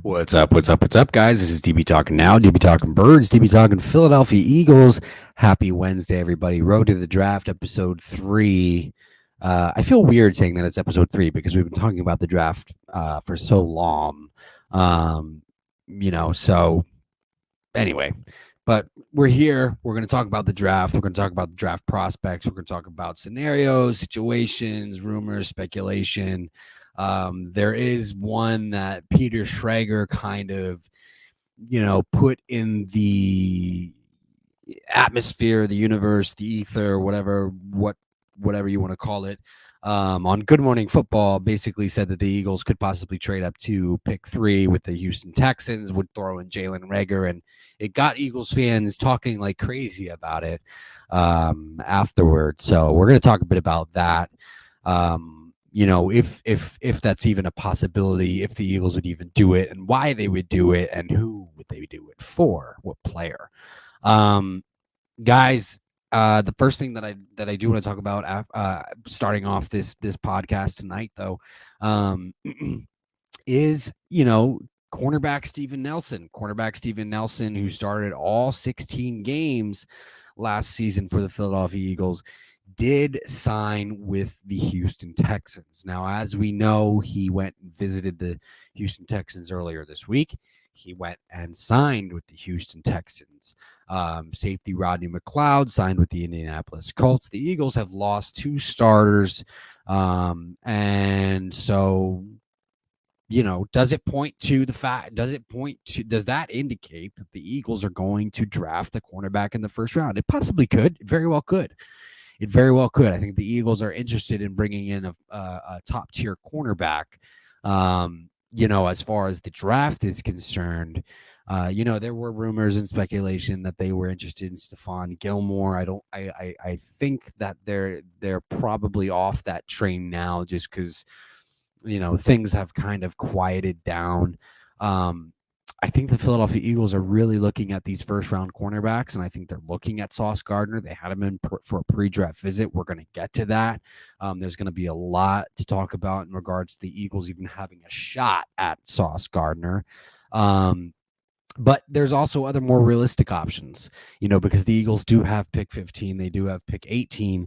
What's up? What's up? What's up, guys? This is DB Talking Now, DB Talking Birds, DB Talking Philadelphia Eagles. Happy Wednesday, everybody. Road to the Draft, episode 3. I feel weird saying that it's episode 3 because we've been talking about the draft for so long. Um, so anyway, but we're here. We're going to talk about the draft. We're going to talk about the draft prospects. We're going to talk about scenarios, situations, rumors, speculation. There is one that Peter Schrager kind of, put in the atmosphere, the universe, the ether, whatever you want to call it. On Good Morning Football, basically said that the Eagles could possibly trade up to pick 3 with the Houston Texans, would throw in Jalen Reagor, and it got Eagles fans talking like crazy about it afterwards. So we're going to talk a bit about that. If that's even a possibility, if the Eagles would even do it, and why they would do it, and who would they do it for, what player. Guys, the first thing that I do want to talk about starting off this podcast tonight, though, is cornerback Steven Nelson, who started all 16 games last season for the Philadelphia Eagles, did sign with the Houston Texans. Now, as we know, he went and visited the Houston Texans earlier this week. He went and signed with the Houston Texans. Safety Rodney McLeod signed with the Indianapolis Colts. The Eagles have lost 2 starters. And so, does that indicate that the Eagles are going to draft a cornerback in the first round? It possibly could. It very well could. I think the Eagles are interested in bringing in a top-tier cornerback. As far as the draft is concerned, there were rumors and speculation that they were interested in Stephon Gilmore. I think that they're probably off that train now just because, things have kind of quieted down. I think the Philadelphia Eagles are really looking at these first-round cornerbacks, and I think they're looking at Sauce Gardner. They had him in for a pre-draft visit. We're going to get to that. There's going to be a lot to talk about in regards to the Eagles even having a shot at Sauce Gardner. But there's also other more realistic options, because the Eagles do have pick 15. They do have pick 18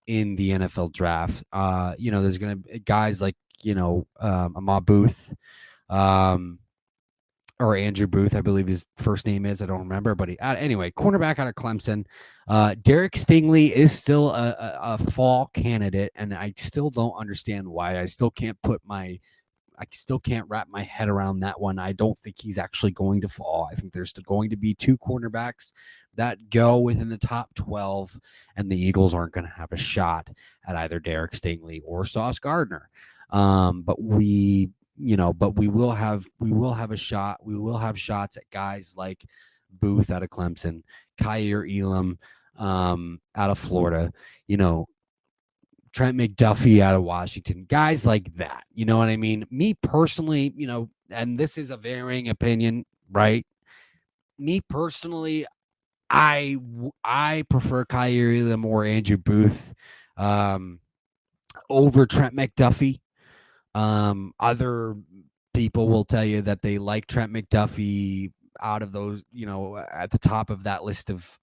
in the NFL draft. There's going to be guys like, Ahmad Booth, or Andrew Booth, I believe his first name is. I don't remember, but anyway, cornerback out of Clemson. Derek Stingley is still a fall candidate, and I still don't understand why. I still can't wrap my head around that one. I don't think he's actually going to fall. I think there's still going to be 2 cornerbacks that go within the top 12, and the Eagles aren't going to have a shot at either Derek Stingley or Sauce Gardner. But we will have a shot. We will have shots at guys like Booth out of Clemson, Kaiir Elam out of Florida, Trent McDuffie out of Washington, guys like that. You know what I mean? Me personally, and this is a varying opinion, right? Me personally, I prefer Kaiir Elam or Andrew Booth over Trent McDuffie. Other people will tell you that they like Trent McDuffie out of those, at the top of that list of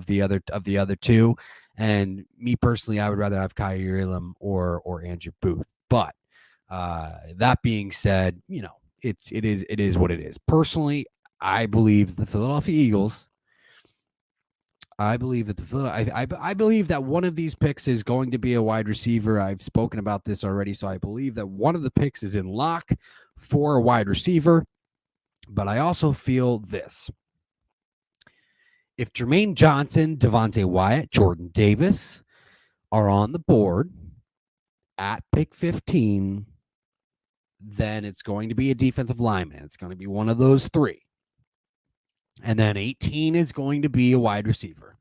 the other 2. And me personally, I would rather have Kaiir Elam or Andrew Booth. But that being said, it is what it is. Personally, I believe the Philadelphia Eagles. I believe that one of these picks is going to be a wide receiver. I've spoken about this already, so I believe that one of the picks is in lock for a wide receiver. But I also feel this. If Jermaine Johnson, Devontae Wyatt, Jordan Davis are on the board at pick 15, then it's going to be a defensive lineman. It's going to be one of those 3. And then 18 is going to be a wide receiver.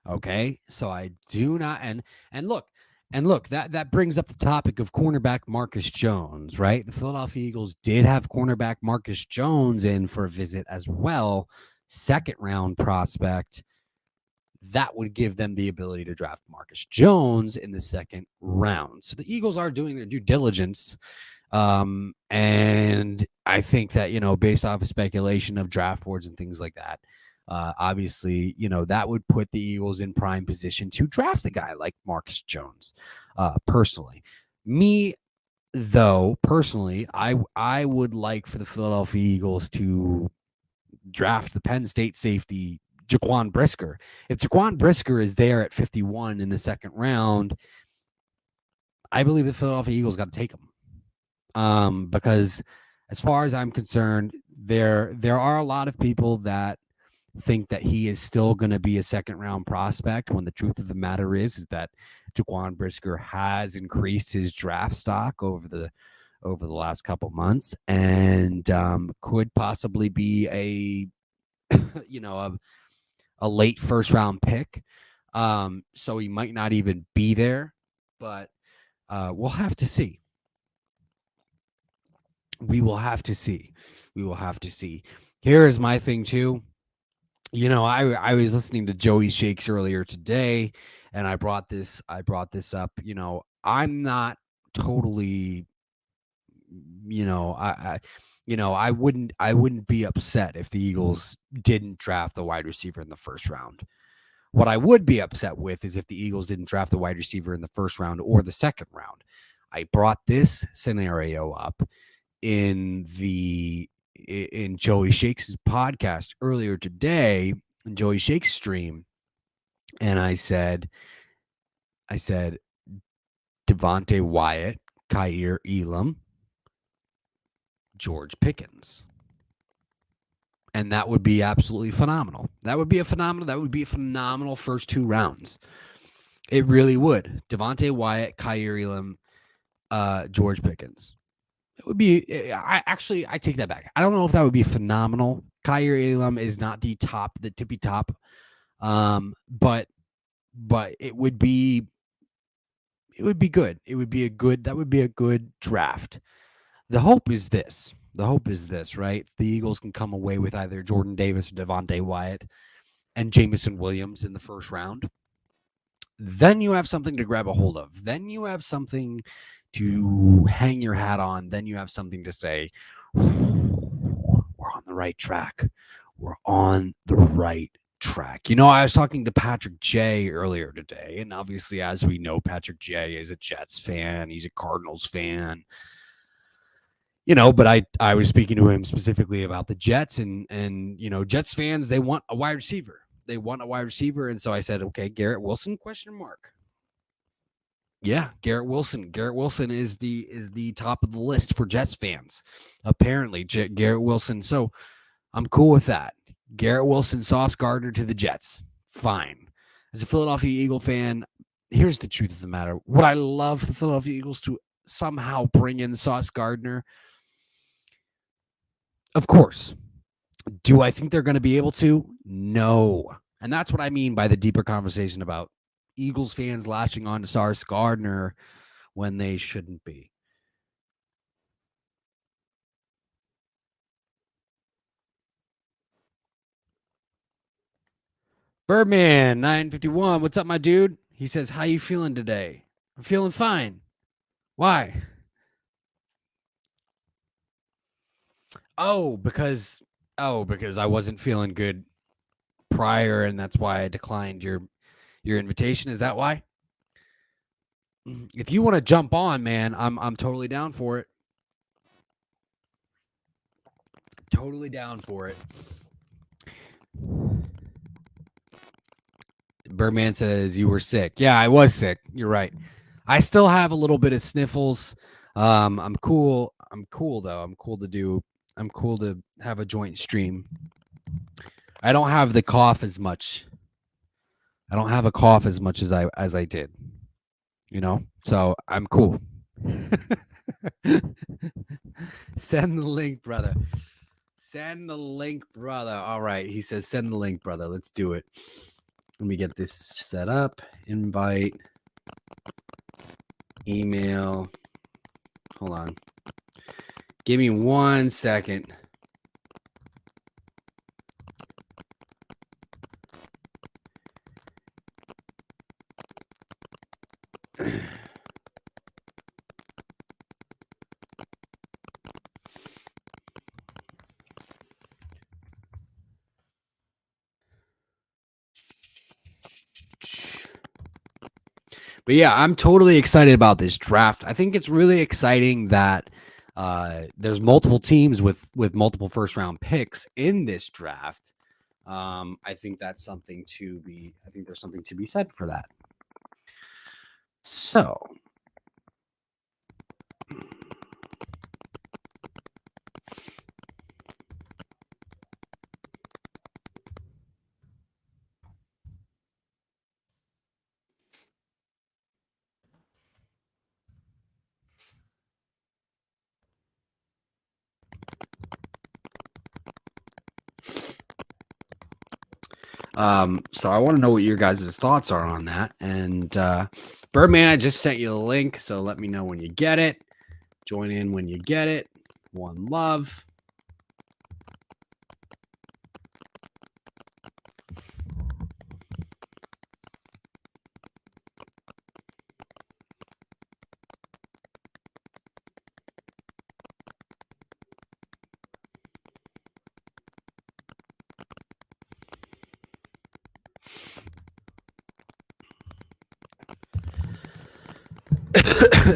Okay, so I do not, and look, that brings up the topic of cornerback Marcus Jones, right? The Philadelphia Eagles did have cornerback Marcus Jones in for a visit as well, 2nd round prospect. That would give them the ability to draft Marcus Jones in the 2nd round. So the Eagles are doing their due diligence. And I think that, based off of speculation of draft boards and things like that, obviously, that would put the Eagles in prime position to draft a guy like Marcus Jones. Personally, me though, personally, I would like for the Philadelphia Eagles to draft the Penn State safety Jaquan Brisker. If Jaquan Brisker is there at 51 in the second round, I believe the Philadelphia Eagles got to take him. Because as far as I'm concerned, there are a lot of people that think that he is still going to be a second round prospect, when the truth of the matter is that Jaquan Brisker has increased his draft stock over the last couple months, and could possibly be a a late first round pick. So he might not even be there, but we'll have to see. We will have to see. We will have to see. Here is my thing too. I was listening to Joey Shakes earlier today, and I brought this up. I'm not totally, I wouldn't be upset if the Eagles didn't draft the wide receiver in the first round. What I would be upset with is if the Eagles didn't draft the wide receiver in the first round or the second round. I brought this scenario up in Joey Shakes' podcast earlier today, in Joey Shakes' stream, and I said Devontae Wyatt, Kaiir Elam, George Pickens. And that would be absolutely phenomenal. That would be a phenomenal first two rounds. It really would. Devontae Wyatt, Kaiir Elam, George Pickens. It would be. I take that back. I don't know if that would be phenomenal. Kaiir Elam is not the tippy top, but it would be. It would be good. That would be a good draft. The hope is this, right? The Eagles can come away with either Jordan Davis or Devontae Wyatt and Jameson Williams in the first round. Then you have something to grab a hold of. Then you have something to hang your hat on. Then you have something to say, we're on the right track. We're on the right track. I was talking to Patrick J earlier today, and obviously, as we know, Patrick J is a Jets fan. He's a Cardinals fan. But I was speaking to him specifically about the Jets, and Jets fans, they want a wide receiver. And so I said, okay, Garrett Wilson, question mark. Yeah, Garrett Wilson. Garrett Wilson is the top of the list for Jets fans, apparently. Garrett Wilson. So I'm cool with that. Garrett Wilson, Sauce Gardner to the Jets. Fine. As a Philadelphia Eagle fan, here's the truth of the matter. Would I love the Philadelphia Eagles to somehow bring in Sauce Gardner? Of course. Do I think they're going to be able to? No. And that's what I mean by the deeper conversation about Eagles fans latching on to Sauce Gardner when they shouldn't be. Birdman 951, what's up, my dude? He says, how you feeling today? I'm feeling fine. Why? Because I wasn't feeling good prior, and that's why I declined your invitation. Is that why? If you want to jump on, man, I'm totally down for it. Totally down for it. Birdman says you were sick. Yeah, I was sick. You're right. I still have a little bit of sniffles. I'm cool. I'm cool though. I'm cool to have a joint stream. I don't have the cough as much. I don't have a cough as much as I did. So I'm cool. Send the link, brother. Send the link, brother. All right. He says, send the link, brother. Let's do it. Let me get this set up. Invite. Email. Hold on. Give me 1 second. But yeah, I'm totally excited about this draft. I think it's really exciting that there's multiple teams with multiple first round picks in this draft. I think that's something to be. I think there's something to be said for that. So, so I want to know what your guys' thoughts are on that. And Birdman, I just sent you the link, so let me know when you get it. Join in when you get it. One love.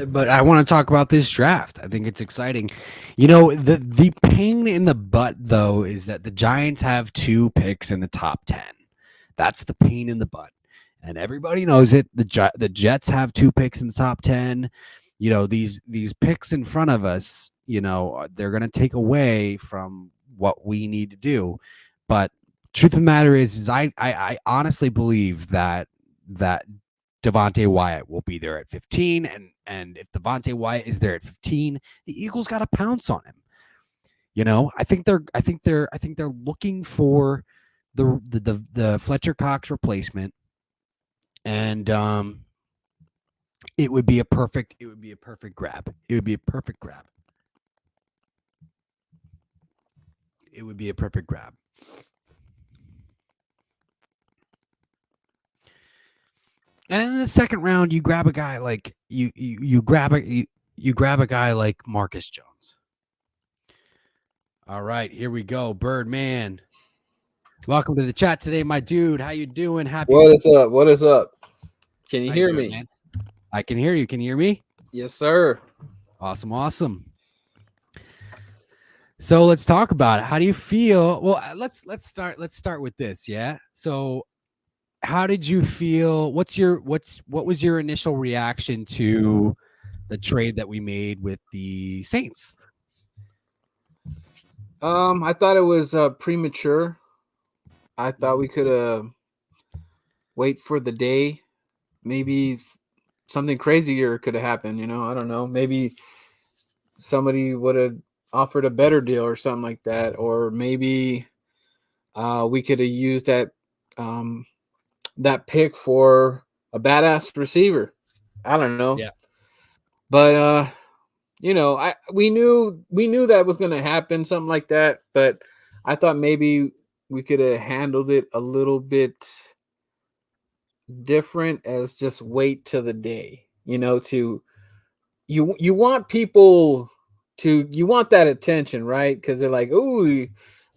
But I want to talk about this draft. I think it's exciting. You know, the pain in the butt though is that the Giants have 2 picks in the top 10. That's the pain in the butt. And everybody knows it. The Jets have 2 picks in the top 10. You know, these picks in front of us, you know, they're going to take away from what we need to do. But truth of the matter is I honestly believe that Devontae Wyatt will be there at 15, and if Devontae Wyatt is there at 15, the Eagles got to pounce on him. You know, I think they're looking for the Fletcher Cox replacement, and it would be a perfect grab. It would be a perfect grab. It would be a perfect grab. And in the second round, you grab a guy like you grab a guy like Marcus Jones. All right, here we go, Birdman. Welcome to the chat today, my dude. How you doing? Happy. What is up? What is up? Can you How hear doing, me? man? I can hear you. Can you hear me? Yes, sir. Awesome. So let's talk about it. How do you feel? Well, let's start with this. Yeah. So how did you feel? What was your initial reaction to the trade that we made with the Saints? I thought it was premature. I thought we could wait for the day. Maybe something crazier could have happened. You know, I don't know. Maybe somebody would have offered a better deal or something like that, or maybe we could have used that pick for a badass receiver. I don't know. Yeah. But you know, we knew that was going to happen, something like that. But I thought maybe we could have handled it a little bit different, as just wait till the day. You know, you want people you want that attention, right? Because they're like, oh,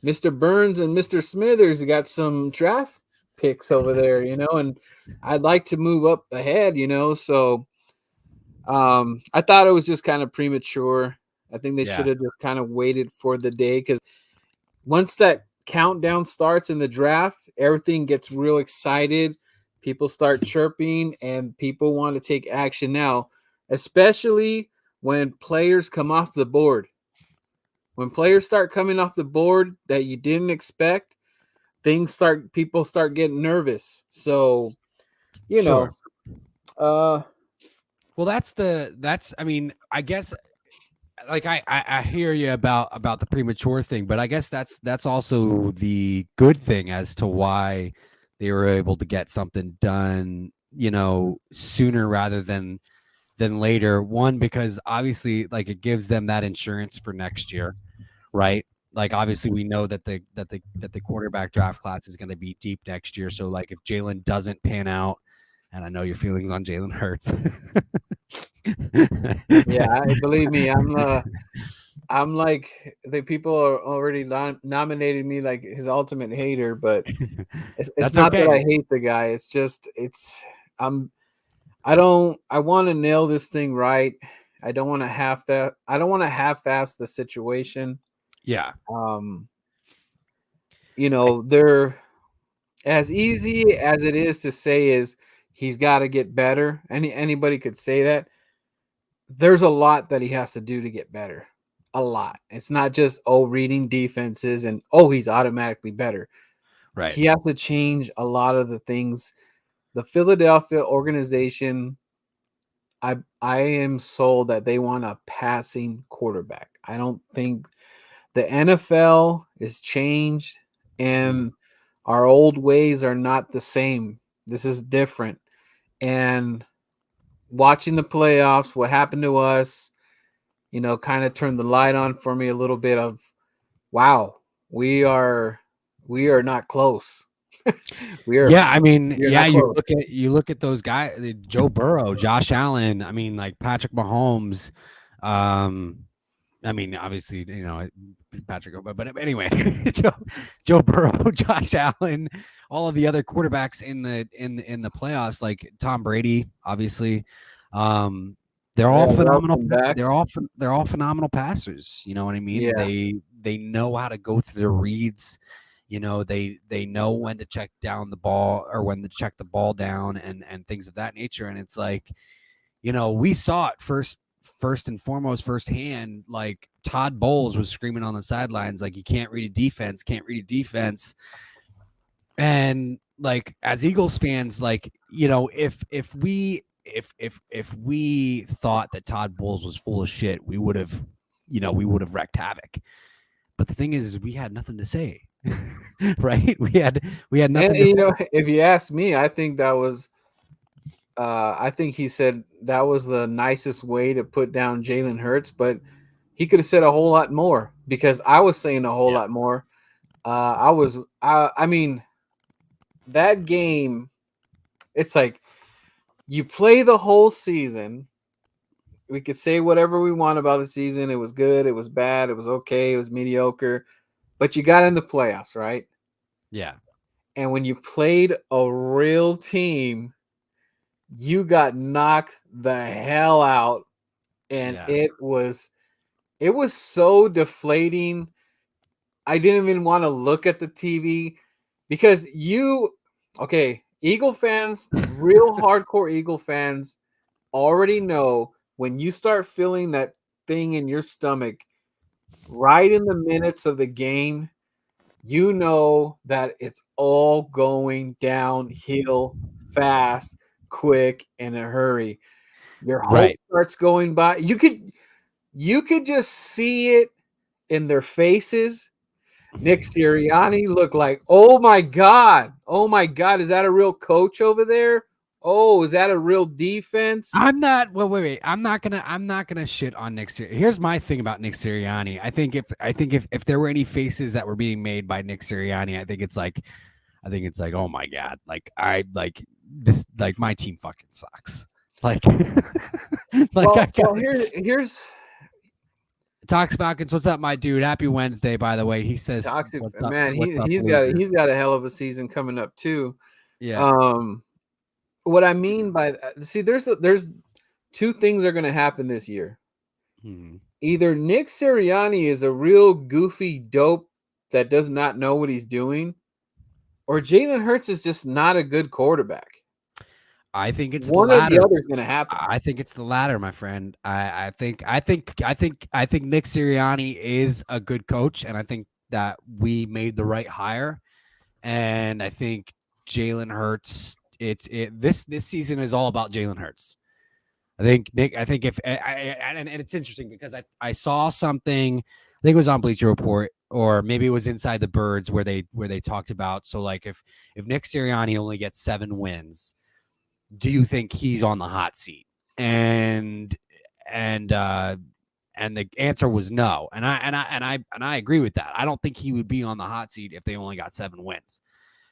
Mr. Burns and Mr. Smithers got some draft picks over there, you know, and I'd like to move up ahead, you know, so. I thought it was just kind of premature. I think they should have just kind of waited for the day, because once that countdown starts in the draft, everything gets real excited. People start chirping and people want to take action now, especially when players come off the board. When players start coming off the board that you didn't expect, people start getting nervous. So, you know, well, I mean, I guess like I hear you about the premature thing, but I guess that's also the good thing as to why they were able to get something done, you know, sooner rather than later. One, because obviously like it gives them that insurance for next year, right? Like obviously we know that the quarterback draft class is going to be deep next year. So like if Jalen doesn't pan out, and I know your feelings on Jalen Hurts. Yeah, believe me, I'm like, the people are already nominated me like his ultimate hater, but it's That's not that okay. I hate the guy. It's just I'm I want to nail this thing right. I don't want to half-ass the situation. Yeah. Um, I, they're as easy as it is to say is he's got to get better. Anybody could say that. There's a lot that he has to do to get better. A lot. It's not just reading defenses and he's automatically better. right. He has to change a lot of the things. The Philadelphia organization, I am sold that they want a passing quarterback. I don't think the NFL is changed Mm. and our old ways are not the same. This is different. And watching the playoffs, what happened to us, kind of turned the light on for me a little bit of wow, we are not close. we are Yeah, I mean, we are yeah, not close. you look at those guys, Joe Burrow, Josh Allen, I mean, like Patrick Mahomes, um, I mean, obviously, Patrick, but anyway, Joe, Joe Burrow, Josh Allen, all of the other quarterbacks in the playoffs, like Tom Brady, obviously, um, they're all Yeah, they all phenomenal. come back. They're all phenomenal passers. You know what I mean? Yeah. They know how to go through the reads. They know when to check down the ball or when to check the ball down and things of that nature. And it's like, we saw it first and foremost firsthand. Like Todd Bowles was screaming on the sidelines like he can't read a defense. And like as Eagles fans, like, if we thought that Todd Bowles was full of shit, we would have wreaked havoc. But the thing is we had nothing to say. Right? We had And nothing to say. if you ask me, I think that was I think he said that was the nicest way to put down Jalen Hurts, but he could have said a whole lot more because I was saying a whole Yeah. lot more. I mean, that game, it's like you play the whole season. We could say whatever we want about the season. It was good, it was bad, it was okay, it was mediocre, but you got in the playoffs, right? Yeah. And when you played a real team, you got knocked the hell out, and Yeah. it was so deflating. I didn't even want to look at the TV because Eagle fans, real hardcore Eagle fans already know when you start feeling that thing in your stomach right in the minutes of the game, you know that it's all going downhill fast, quick, in a hurry. Your hope Right. starts going by. You could just see it in their faces. Nick Sirianni looked like, oh my God, is that a real coach over there? Oh, is that a real defense? I'm not. Well, wait. I'm not gonna shit on Nick. Here's my thing about Nick Sirianni. I think if there were any faces that were being made by Nick Sirianni, I think it's like, oh my god, like I like this, like my team fucking sucks. Like, like I got Here's Talks Falcons. What's up, my dude? Happy Wednesday, by the way. He says, toxic man. What's up, loser? He's got a hell of a season coming up too. Yeah. Um, what I mean by see, there's two things are going to happen this year. Hmm. Either Nick Sirianni is a real goofy dope that does not know what he's doing, or Jalen Hurts is just not a good quarterback. I think it's the One or the latter. other is going to happen. I think it's the latter, my friend. I think Nick Sirianni is a good coach, and I think that we made the right hire. And I think Jalen Hurts. This season is all about Jalen Hurts. I think Nick. I think if and it's interesting because I saw something. I think it was on Bleacher Report, or maybe it was Inside the Birds, where they talked about. So like if Nick Sirianni only gets 7 wins, do you think he's on the hot seat? And and the answer was no. And I agree with that. I don't think he would be on the hot seat if they only got 7 wins.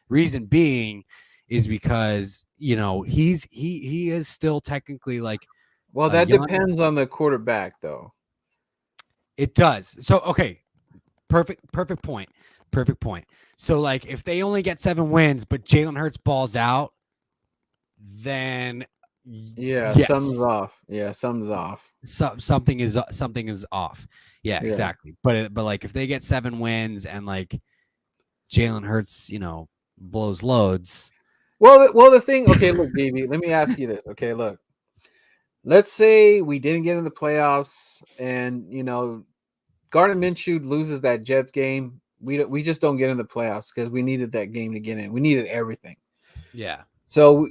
Reason being is because he is still technically like Well, a that young. depends on the quarterback, though. It does. So okay, perfect point. Perfect point. So like if they only get 7 wins, but Jalen Hurts balls out, then Yeah, something's Yes, off. Yeah, something's off. something is off. Yeah, Yeah. exactly. But like if they get 7 wins and like Jalen Hurts, blows loads. Well, the thing. Okay, look, baby. Let me ask you this. Okay, look. Let's say we didn't get in the playoffs, and Gardner Minshew loses that Jets game. We just don't get in the playoffs because we needed that game to get in. We needed everything. Yeah, So,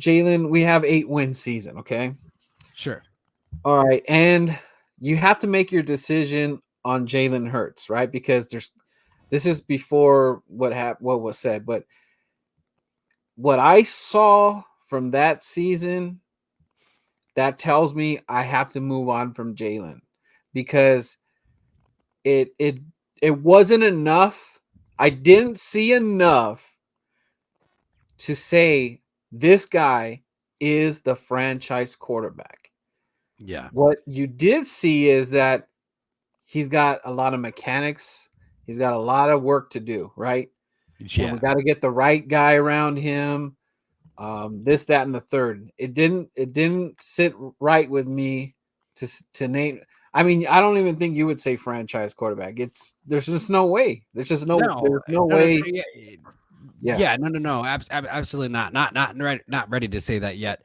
Jalen, we have 8-win season. Okay. sure. All right, and you have to make your decision on Jalen Hurts, right? Because this is before what was said, but what I saw from that season, that tells me I have to move on from Jalen because it it it wasn't enough. I didn't see enough to say this guy is the franchise quarterback. Yeah, What you did see is that he's got a lot of mechanics. He's got a lot of work to do, right? And we yeah. got to get the right guy around him. This, that, and the third. It didn't sit right with me to name. I mean, I don't even think you would say franchise quarterback. There's just no way. No, There's no no, no, way. yeah, Yeah, yeah, no, absolutely not, not ready to say that yet.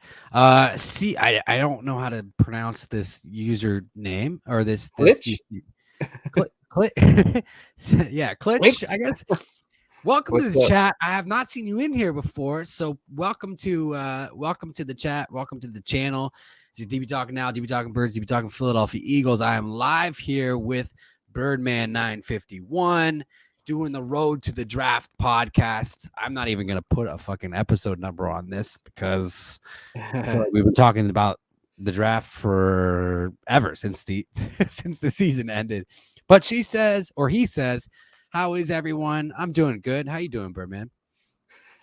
See, I don't know how to pronounce this username or this glitch, click, yeah, click. Klitch, I guess. Welcome to What's the up? chat. I have not seen you in here before, so welcome to the chat. Welcome to the channel. This is DB Talking Now, DB Talking Birds, DB Talking Philadelphia Eagles. I am live here with Birdman 951 doing the Road to the Draft podcast. I'm not even gonna put a fucking episode number on this because I feel like we've been talking about the draft forever since the since the season ended. But she says, or he says, how is everyone? I'm doing good. How you doing, Birdman?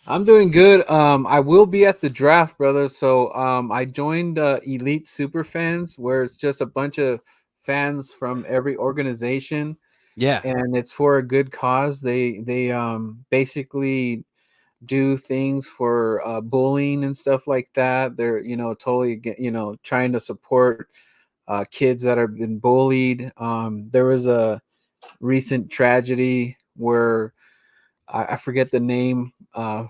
I'm doing good. I will be at the draft, brother. So I joined Elite Super Fans, where it's just a bunch of fans from every organization, Yeah, and it's for a good cause. They basically do things for bullying and stuff like that. They're totally trying to support kids that have been bullied. There was a recent tragedy where I forget the name.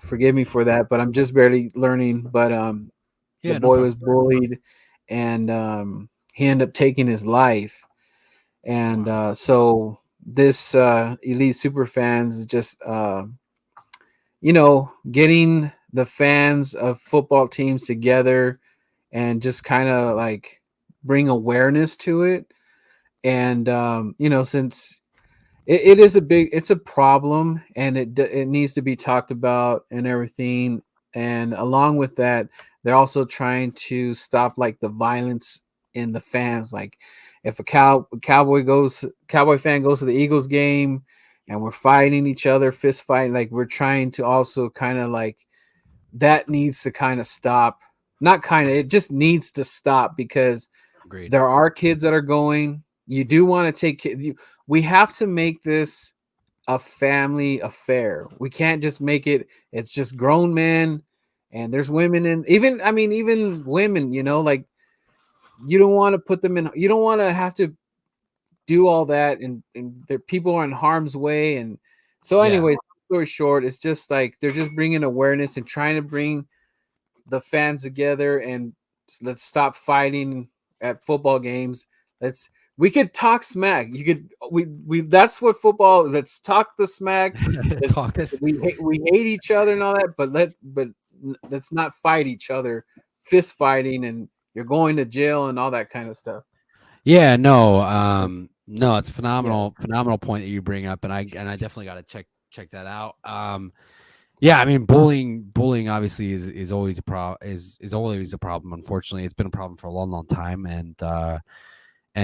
Forgive me for that, but I'm just barely learning. But the yeah, no boy problem. was bullied, and he ended up taking his life. And Wow. so this elite super fans is just getting the fans of football teams together and just kind of like bring awareness to it. And since it's a problem, and it needs to be talked about and everything. And along with that, they're also trying to stop like the violence in the fans. Like if a cowboy fan goes to the Eagles game and we're fighting each other, fist fighting, like we're trying to also kind of like that needs to kind of stop. Not kind of, it just needs to stop because Agreed. there are kids that are going. You do want to take kids. We have to make this a family affair. We can't just make it's just grown men and there's women in even women, like you don't want to put them in, you don't want to have to do all that and their people are in harm's way. And so Yeah, anyways, story short, it's just like they're just bringing awareness and trying to bring the fans together and let's stop fighting at football games. Let's we could talk smack. You could we that's what football. Let's talk the smack. Let's, talk this. we hate each other and all that, but let's not fight each other, fist fighting, and you're going to jail and all that kind of stuff. Yeah, no, it's a Yeah, phenomenal point that you bring up, and I definitely got to check that out. Yeah, I mean, bullying obviously is always a is always a problem. Unfortunately, it's been a problem for a long time, and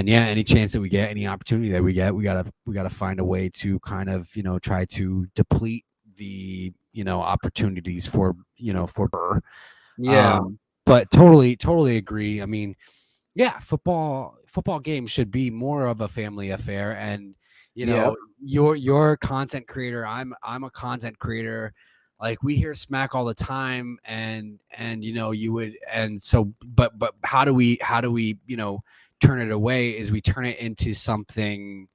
yeah, any chance that we get, any opportunity that we get, we gotta find a way to kind of try to deplete the opportunities for Burr. yeah, But totally agree. I mean, yeah, football games should be more of a family affair, and yep, you're a content creator. I'm a content creator. like we hear smack all the time, and you would, and so but how do we turn it away, is we turn it into something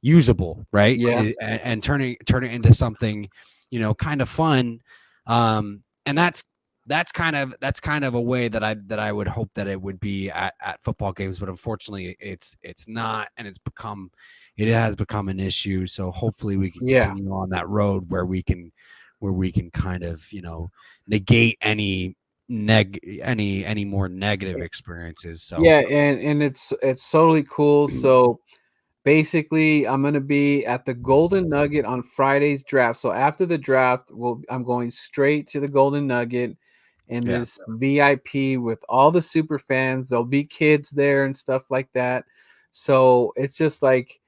usable, right? Yeah. And turn it into something, kind of fun. And that's kind of a way that I would hope that it would be at football games, but unfortunately it's not, and it has become an issue. So hopefully we can Yeah. continue on that road where we can kind of, negate any more negative experiences. So Yeah, and it's totally cool. So basically, I'm gonna be at the Golden Nugget on Friday's draft. So after the draft, I'm going straight to the Golden Nugget in yeah. this VIP with all the super fans. There'll be kids there and stuff like that. So it's just like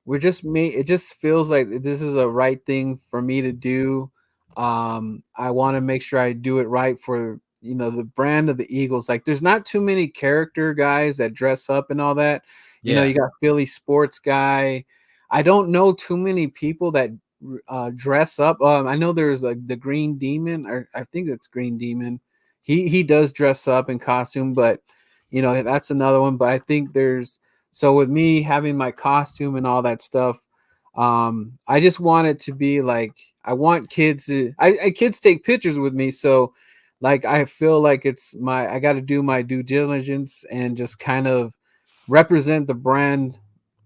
we're just me. It just feels like this is a right thing for me to do. I want to make sure I do it right for the brand of the Eagles. Like, there's not too many character guys that dress up and all that. Yeah. You got Philly sports guy. I don't know too many people that dress up. I know there's like the Green Demon, or I think it's Green Demon. He does dress up in costume, but that's another one. But I think so with me having my costume and all that stuff, I just want it to be like, I want kids to kids take pictures with me. So like, I feel like I got to do my due diligence and just kind of represent the brand,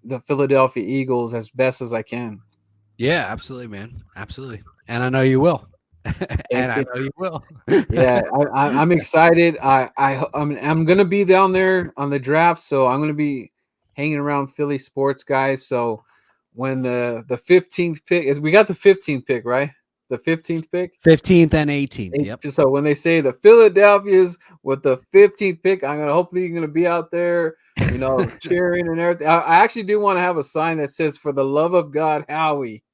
the Philadelphia Eagles, as best as I can. Yeah, absolutely, man. Absolutely. And I know you will. Thank And I you. know you will. Yeah, I'm excited. I'm gonna be down there on the draft, so I'm gonna be hanging around Philly sports guys. So when the 15th pick is, we got the 15th pick, right? The 15th pick. 15th and 18th. Yep. So when they say the Philadelphia's with the 15th pick, I'm gonna hopefully you're gonna be out there, cheering and everything. I actually do want to have a sign that says, "For the love of God, Howie,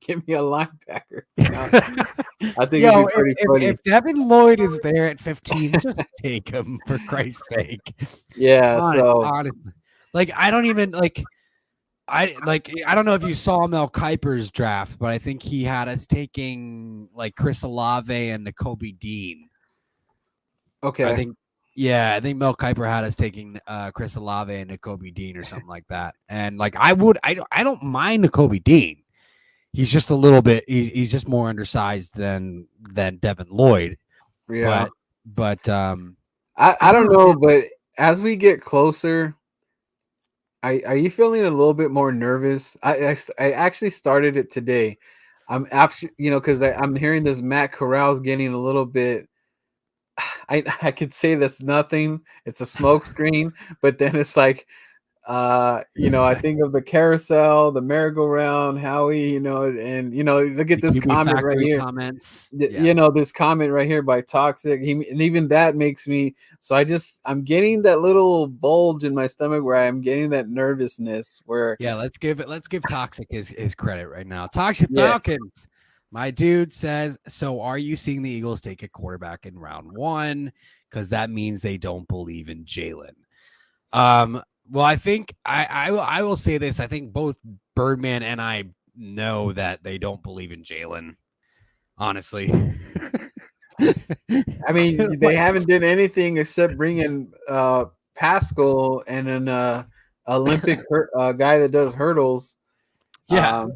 give me a linebacker." I think it'd Yo, be pretty funny. if Devin Lloyd is there at 15, just take him, for Christ's sake. Yeah. So Honestly. Like, I don't even I don't know if you saw Mel Kiper's draft, but I think he had us taking like Chris Olave and Nakobe Dean. I okay. think I think Mel Kiper had us taking Chris Olave and Nakobe Dean or something like that. And like I don't mind Nakobe Dean. He's just a little bit he's just more undersized than Devin Lloyd. Yeah. But I I don't don't know, know, man. but as we get closer, are you feeling a little bit more nervous? I actually started it today. I'm after, because I'm hearing this Matt Corral's getting a little bit. I could say that's nothing. It's a smoke screen, but then it's like, I think of the carousel, the merry-go-round, Howie, and look at The this QB comment right Factory here. comments. Yeah. This comment right here by Toxic. And even that makes me, so I'm getting that little bulge in my stomach where I'm getting that nervousness where, Yeah, let's give Toxic his credit right now. Toxic yeah, Falcons. My dude says, so are you seeing the Eagles take a quarterback in round 1? Because that means they don't believe in Jalen. Well, I think I will say this. I think both Birdman and I know that they don't believe in Jalen. Honestly. I mean, they haven't done anything except bring in Pascal and an Olympic guy that does hurdles. Yeah. Um,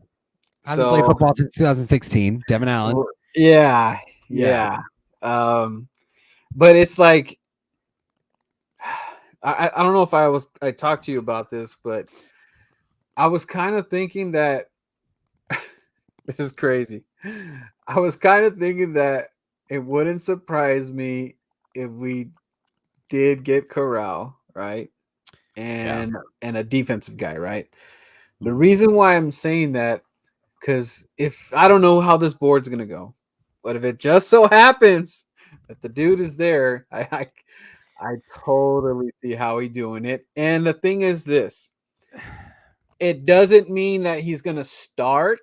Hasn't played so football since 2016. Devin Allen. yeah, Yeah. yeah. But it's like, I don't know if I talked to you about this, but I was kind of thinking that this is crazy. I was kind of thinking that it wouldn't surprise me if we did get Corral, right? Yeah. And a defensive guy, right? The Mhm. reason why I'm saying that, because if I don't know how this board's gonna go, but if it just so happens that the dude is there, I totally see how he doing it. And the thing is this, it doesn't mean that he's gonna start,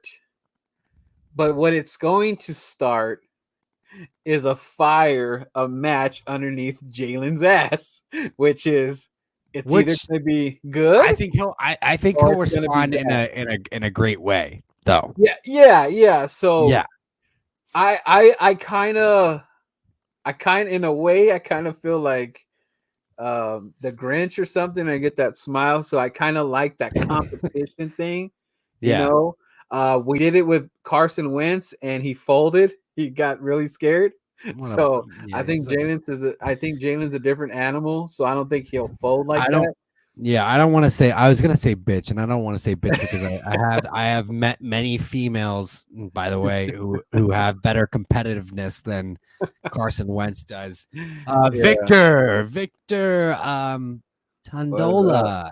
but what it's going to start is a match underneath Jalen's ass, which is, it's either Which gonna be I good think he'll or it's gonna be respond in bad. a great way, though. Yeah. So Yeah. I kind of in a way I kind of feel like the Grinch or something. I get that smile, so I kind of like that competition thing. You Yeah. know, we did it with Carson Wentz, and he folded. He got really scared. What a So yeah, he's I think Jalen's a different animal. So I don't think he'll fold like I don't that. yeah, I don't want to say I was gonna say bitch, and I don't want to say bitch because I have met many females, by the way, who have better competitiveness than Carson Wentz does. Yeah. Victor, What's up? Tondola.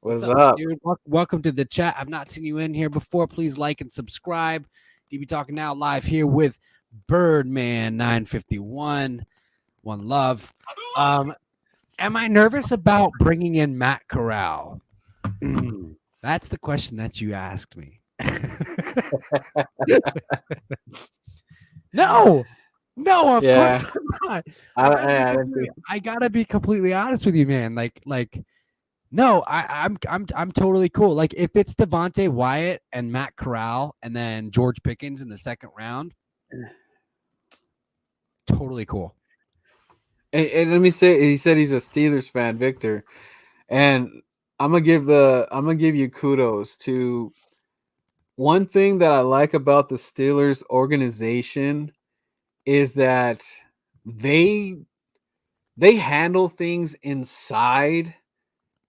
What's What's up, my up? dude? Welcome to the chat. I've not seen you in here before. Please like and subscribe. DB Talking Now live here with Birdman 951. One love. Am I nervous about bringing in Matt Corral? That's the question that you asked me. No, no, of Yeah. course I'm not. I didn't think. I gotta be completely honest with you, man. No, I'm totally cool. Like if it's Devontae Wyatt and Matt Corral and then George Pickens in the second round, totally cool. And let me say, he said he's a Steelers fan, Victor, and I'm gonna give you kudos to one thing that I like about the Steelers organization is that they they handle things inside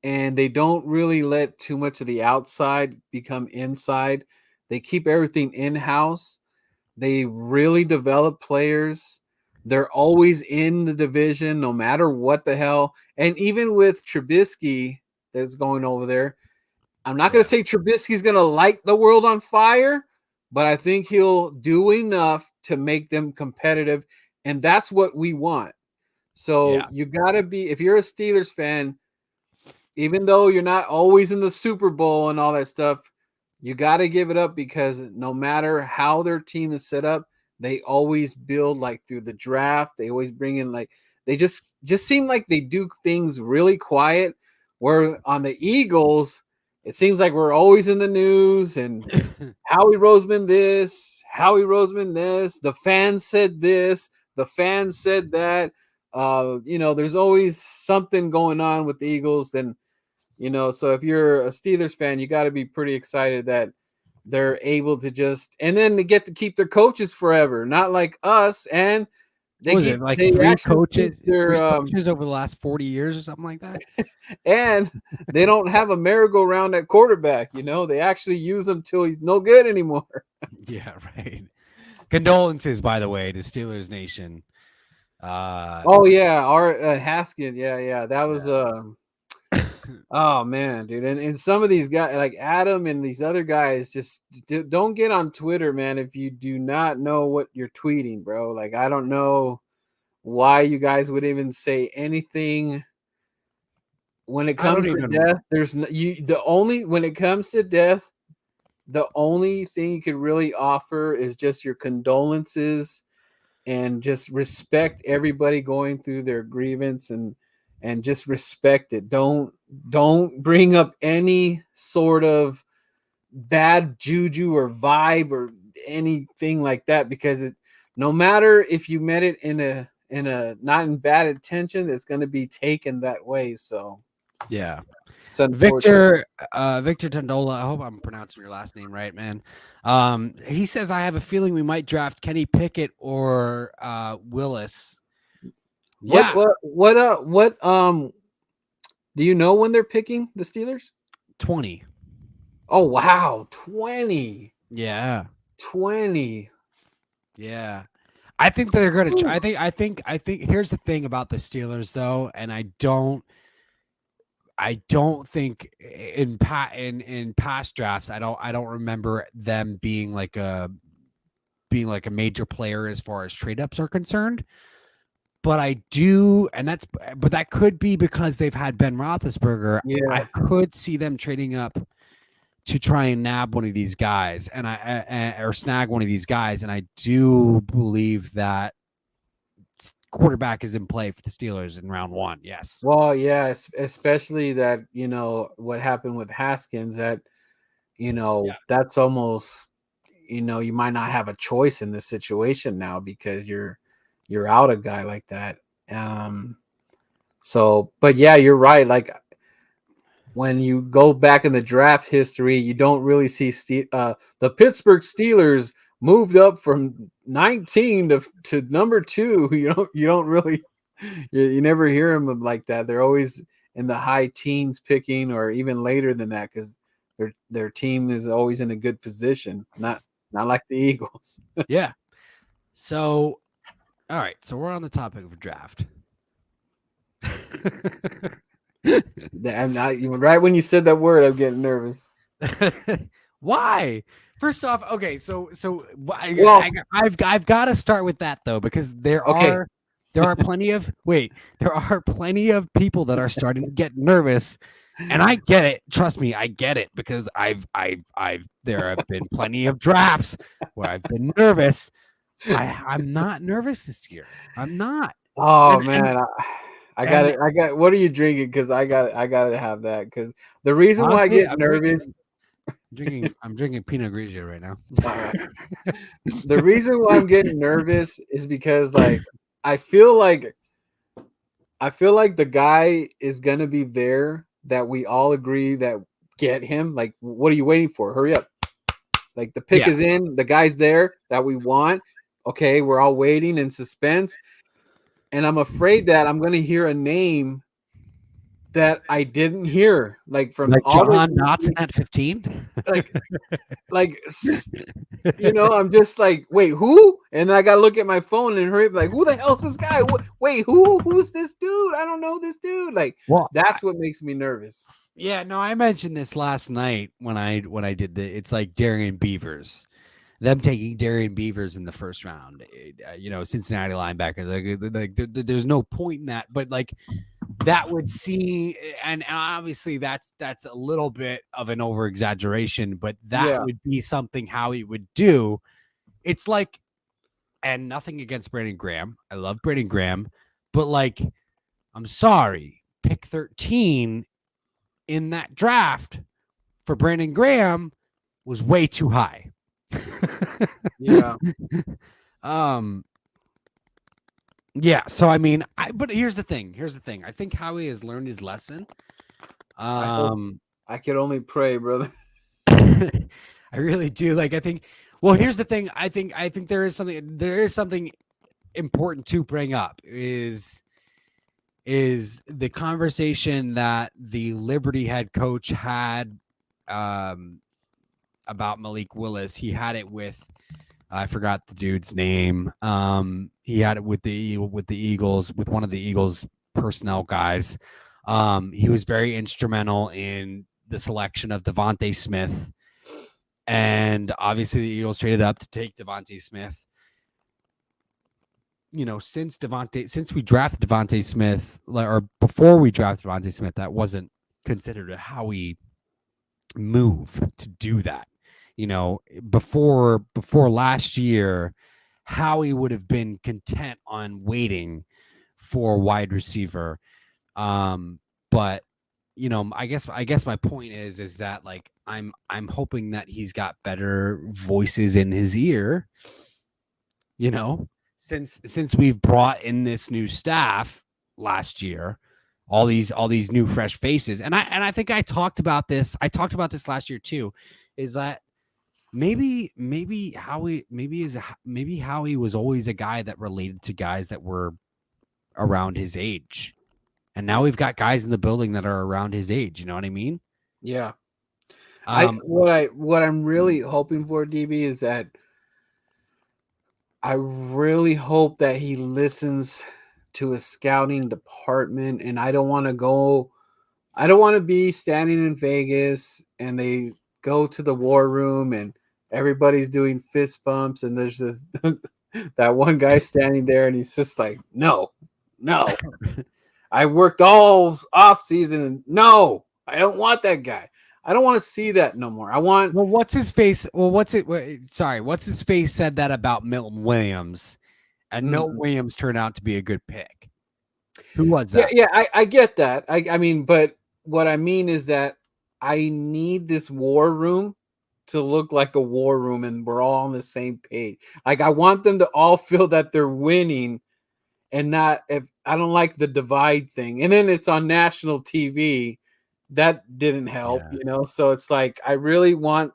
and they don't really let too much of the outside become inside. They keep everything in house. They really develop players. They're always in the division, no matter what the hell. And even with Trubisky that's going over there, I'm not going Yeah. to say Trubisky's going to light the world on fire, but I think he'll do enough to make them competitive. And that's what we want. So Yeah. you got to be, if you're a Steelers fan, even though you're not always in the Super Bowl and all that stuff, you got to give it up because no matter how their team is set up, they always build like through the draft. They always bring in like they just seem like they do things really quiet. Where on the Eagles, it seems like we're always in the news and Howie Roseman this, Howie Roseman this, the fans said this, the fans said that. There's always something going on with the Eagles. Then so if you're a Steelers fan, you got to be pretty excited that they're able to just and then they get to keep their coaches forever, not like us. And What was it? Like they actually keep their three coaches over the last 40 years or something like that? and they don't have a merry-go-round at quarterback. They actually use him till he's no good anymore. Yeah, right. Condolences, by the way, to Steelers Nation. Oh yeah, our Haskins. Yeah, that was Yeah. oh man, dude, and some of these guys like Adam and these other guys just don't get on Twitter, man. If you do not know what you're tweeting, bro, like I don't know why you guys would even say anything when it I don't comes to even. death. There's you the only when it comes to death, the only thing you could really offer is just your condolences and just respect everybody going through their grievance and just respect it. Don't bring up any sort of bad juju or vibe or anything like that because no matter if you met it in a not in bad intention, it's going to be taken that way. So Yeah. it's unfortunate. Victor Tondola, I hope I'm pronouncing your last name right, man. He says I have a feeling we might draft Kenny Pickett or Willis. What Yeah, do you know when they're picking the Steelers? 20. Oh wow, 20. Yeah. 20. Yeah. I think they're going to I think here's the thing about the Steelers though, and I don't think in past drafts I don't remember them being like a major player as far as trade ups are concerned. But I do, but that could be because they've had Ben Roethlisberger. I Yeah. could see them trading up to try and nab one of these guys, or snag one of these guys, and I do believe that quarterback is in play for the Steelers in round one. Yes. Well, yeah, especially that, what happened with Haskins that, Yeah. that's almost you might not have a choice in this situation now because you're out a guy like that. So, but yeah, you're right. Like when you go back in the draft history, you don't really see the Pittsburgh Steelers moved up from 19 to number 2. You don't really you never hear them like that. They're always in the high teens picking, or even later than that, because their team is always in a good position. Not like the Eagles. Yeah. So, all right. So we're on the topic of draft. Right when you said that word, I'm getting nervous. Why? First off, okay, so Well, I've got to start with that though, because okay, there are plenty of there are plenty of people that are starting to get nervous, and I get it. Trust me, I get it, because I've there have been plenty of drafts where I've been nervous. I'm not nervous this year. I'm not. oh And man, I got and it. I got. What are you drinking? Because I got to have that. Because the reason why I honestly, get nervous. I'm drinking Pinot Grigio right now. All right. The reason why I'm getting nervous is because like I feel like the guy is gonna be there that we all agree that get him. Like, what are you waiting for? Hurry up! Like the pick Yeah. is in, the guy's there that we want. Okay, we're all waiting in suspense, and I'm afraid that I'm gonna hear a name that I didn't hear, like from Like all John the Dotson at 15? like like I'm just like, wait, who? And I gotta look at my phone and hurry up, like, who the hell's this guy? Wait, who's this dude? I don't know this dude. Like, Well, that's what makes me nervous. yeah, no, I mentioned this last night when I did it's like Darian Beavers. Them taking Darian Beavers in the first round, Cincinnati linebacker. There's no point in that, but like that would see, and obviously that's a little bit of an over exaggeration, but that Yeah, would be something Howie would do. It's like, and nothing against Brandon Graham. I love Brandon Graham, but like, I'm sorry, pick 13 in that draft for Brandon Graham was way too high. yeah. um yeah, so I mean, but here's the thing. I think Howie has learned his lesson. I hope. I could only pray, brother. I really do. Like, I think, well, here's the thing. I think there is something important to bring up is the conversation that the Liberty head coach had about Malik Willis. He had it with, I forgot the dude's name. He had it with the Eagles, with one of the Eagles personnel guys. He was very instrumental in the selection of Devontae Smith, and obviously the Eagles traded up to take Devontae Smith. Since we drafted Devontae Smith, or before we drafted Devontae Smith, that wasn't considered a Howie move to do that. Before last year, Howie would have been content on waiting for wide receiver. But I guess my point is that like I'm hoping that he's got better voices in his ear. Since we've brought in this new staff last year, all these new fresh faces, and I think I talked about this last year too, is that maybe Howie was always a guy that related to guys that were around his age, and now we've got guys in the building that are around his age. You know what I mean? Yeah. Um, What I'm really hoping for, DB, is that I really hope that he listens to a scouting department, and I don't want to be standing in Vegas and they go to the war room and everybody's doing fist bumps and there's this that one guy standing there and he's just like, no. I worked all off season and no, I don't want that guy. I don't want to see that no more. I want. Well, what's his face? Well, what's his face said that about Milton Williams, and Milton Williams turned out to be a good pick. Who was that? Yeah, I get that. I mean, but what I mean is that I need this war room to look like a war room and we're all on the same page. Like I want them to all feel that they're winning and not if I don't like the divide thing. And then it's on national TV. That didn't help, Yeah. you know. So it's like I want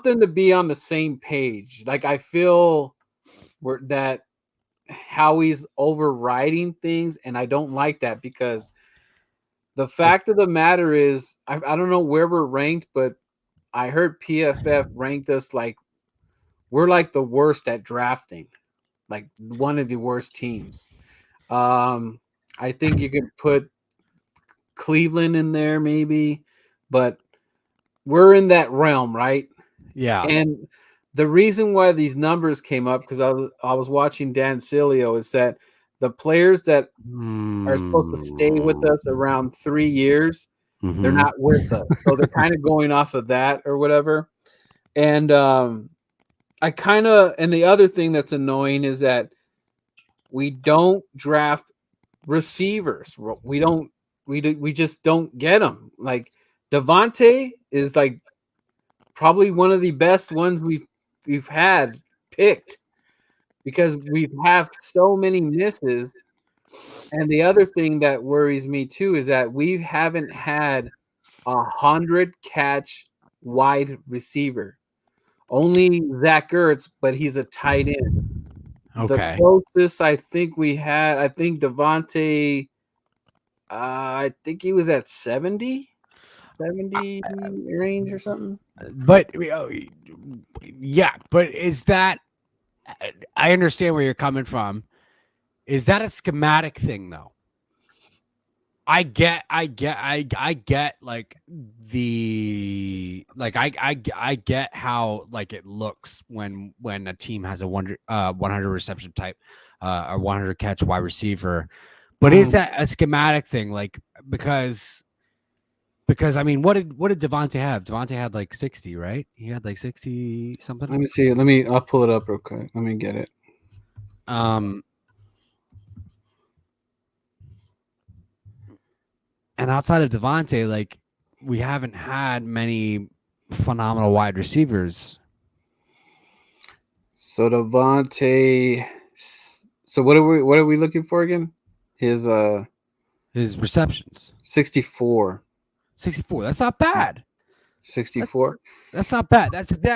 them to be on the same page. Like I feel that Howie's overriding things, and I don't like that because the fact of the matter is, I don't know where we're ranked, but I heard PFF ranked us like we're like the worst at drafting, like one of the worst teams. I think you could put Cleveland in there maybe, but we're in that realm, right? Yeah. And the reason why these numbers came up because I was watching Dan Cilio is that the players that are supposed to stay with us around 3 years, they're Mm-hmm. not with us. So they're kind of going off of that or whatever. And and the other thing that's annoying is that we don't draft receivers. We just don't get them. Like Devontae is like probably one of the best ones we've had picked because we have so many misses. And the other thing that worries me too is that we haven't had 100 catch wide receiver. Only Zach Ertz, but he's a tight end. The Okay. closest I think we had, I think Devontae, I think he was at 70 range or something. But yeah, but is that I understand where you're coming from. Is that a schematic thing though? I get like I get how like it looks when a team has a 100 reception type or 100 catch wide receiver, but is that a schematic thing? Like because I mean, what did Devontae have? Devontae had like 60, right? He had like 60 something. Let me see. I'll pull it up real quick. Let me get it. Um, and outside of Devontae, like we haven't had many phenomenal wide receivers. So Devontae. So what are we looking for again? His His receptions 64. 64. That's not bad. 64. That's not bad.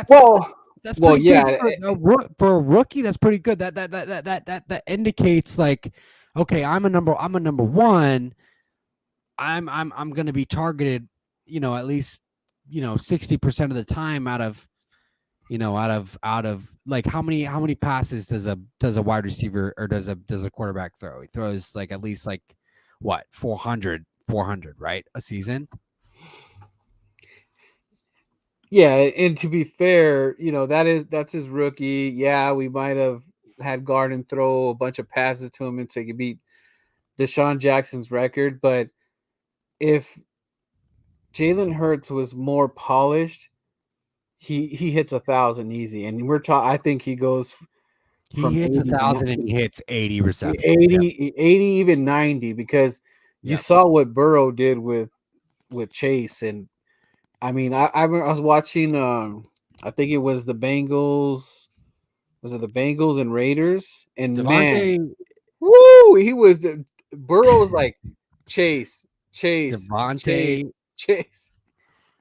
Well, That's well, pretty good yeah. for a rookie. That's pretty good. That indicates like, okay, I'm a number one. I'm going to be targeted, at least 60% of the time out of like how many passes does a wide receiver or does a quarterback throw? He throws like at least like what 400, right, a season. Yeah, and to be fair, that's his rookie. Yeah, we might have had Garden throw a bunch of passes to him until he beat Deshaun Jackson's record. But if Jalen Hurts was more polished, he hits 1,000 easy, and I think he goes He from hits 80 1,000 and he hits 80 receptions. 80, 80 even 90 because you Yep. saw what Burrow did with Chase. And I mean, I was watching I think it was the Bengals. Was it the Bengals and Raiders? And man, Devontae woo, Burrow was like Chase, Chase, Chase, Devontae. Chase.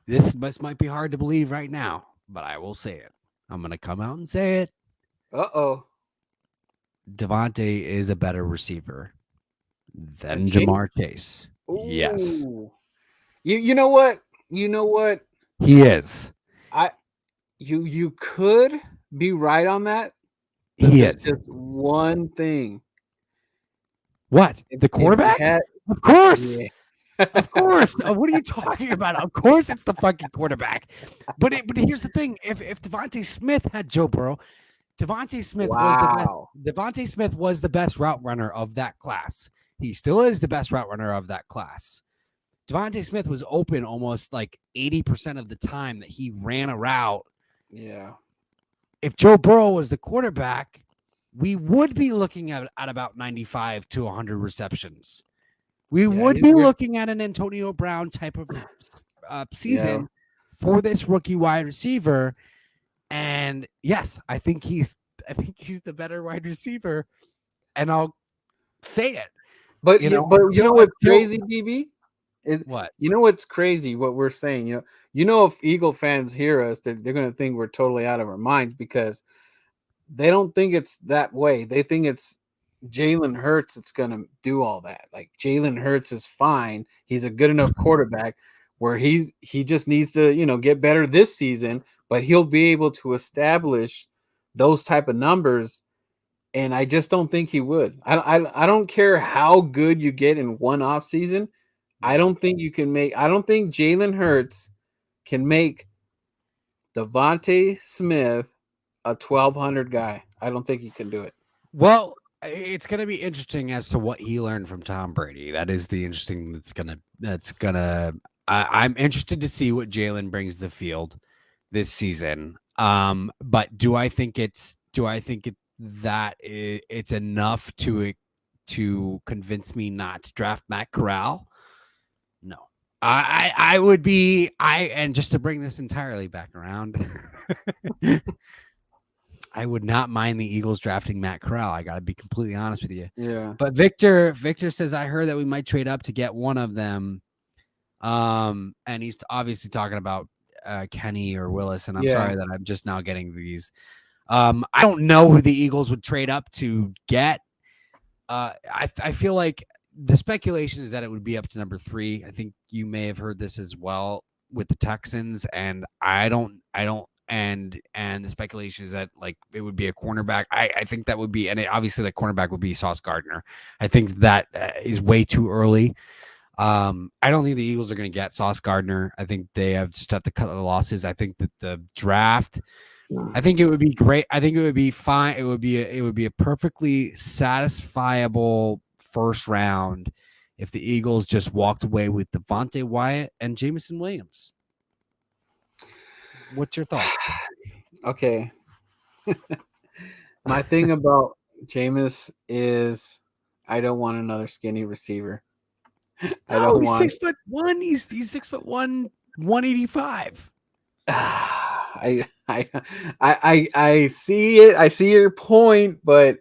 This might be hard to believe right now, but I will say it. I'm gonna come out and say it. Uh-oh. Devontae is a better receiver than Chase? Jamar Chase. Yes, Ooh. You know what? You know what? he is. You could be right on that, but He there's is. just one thing. What? If The you quarterback? had, Of course. yeah. Of course. What are you talking about? Of course it's the fucking quarterback. But here's the thing. If Devontae Smith had Joe Burrow, Devontae Smith was the best. Wow. Devontae Smith was the best route runner of that class. He still is the best route runner of that class. Devontae Smith was open almost like 80% of the time that he ran a route. Yeah. If Joe Burrow was the quarterback, we would be looking at about 95 to 100 receptions. We would be looking at an Antonio Brown type of season, for this rookie wide receiver. And yes, I think he's the better wide receiver, and I'll say it. But you know what's Until crazy, DB? what? You know what's crazy? What we're saying, if Eagle fans hear us, they're going to think we're totally out of our minds because they don't think it's that way. They think it's Jalen Hurts that's going to do all that. Like Jalen Hurts is fine. He's a good enough quarterback where he just needs to, get better this season, but he'll be able to establish those type of numbers. And I just don't think he would. I don't care how good you get in one off season. I Yeah. don't think you can make. I don't think Jalen Hurts can make Devontae Smith a 1,200 guy. I don't think he can do it. Well, it's going to be interesting as to what he learned from Tom Brady. That is the interesting. That's gonna. I'm interested to see what Jalen brings to the field this season. But do I think it's enough to convince me not to draft Matt Corral? No. I would be and just to bring this entirely back around, I would not mind the Eagles drafting Matt Corral. I got to be completely honest with you. Yeah. But Victor says I heard that we might trade up to get one of them. And he's obviously talking about Kenny or Willis, and I'm sorry that I'm just now getting these. I don't know who the Eagles would trade up to get. I feel like the speculation is that it would be up to number 3. I think you may have heard this as well with the Texans, and I don't, and the speculation is that like it would be a cornerback. I think that would be, and obviously the cornerback would be Sauce Gardner. I think that is way too early. I don't think the Eagles are going to get Sauce Gardner. I think they have to cut the losses. I think that the draft, I think it would be great. I think it would be fine. It would be a perfectly satisfiable first round if the Eagles just walked away with Devontae Wyatt and Jameson Williams. What's your thoughts? Okay. My thing about Jameis is I don't want another skinny receiver. He's 6'1". He's 6'1", 185. I see it. I see your point, but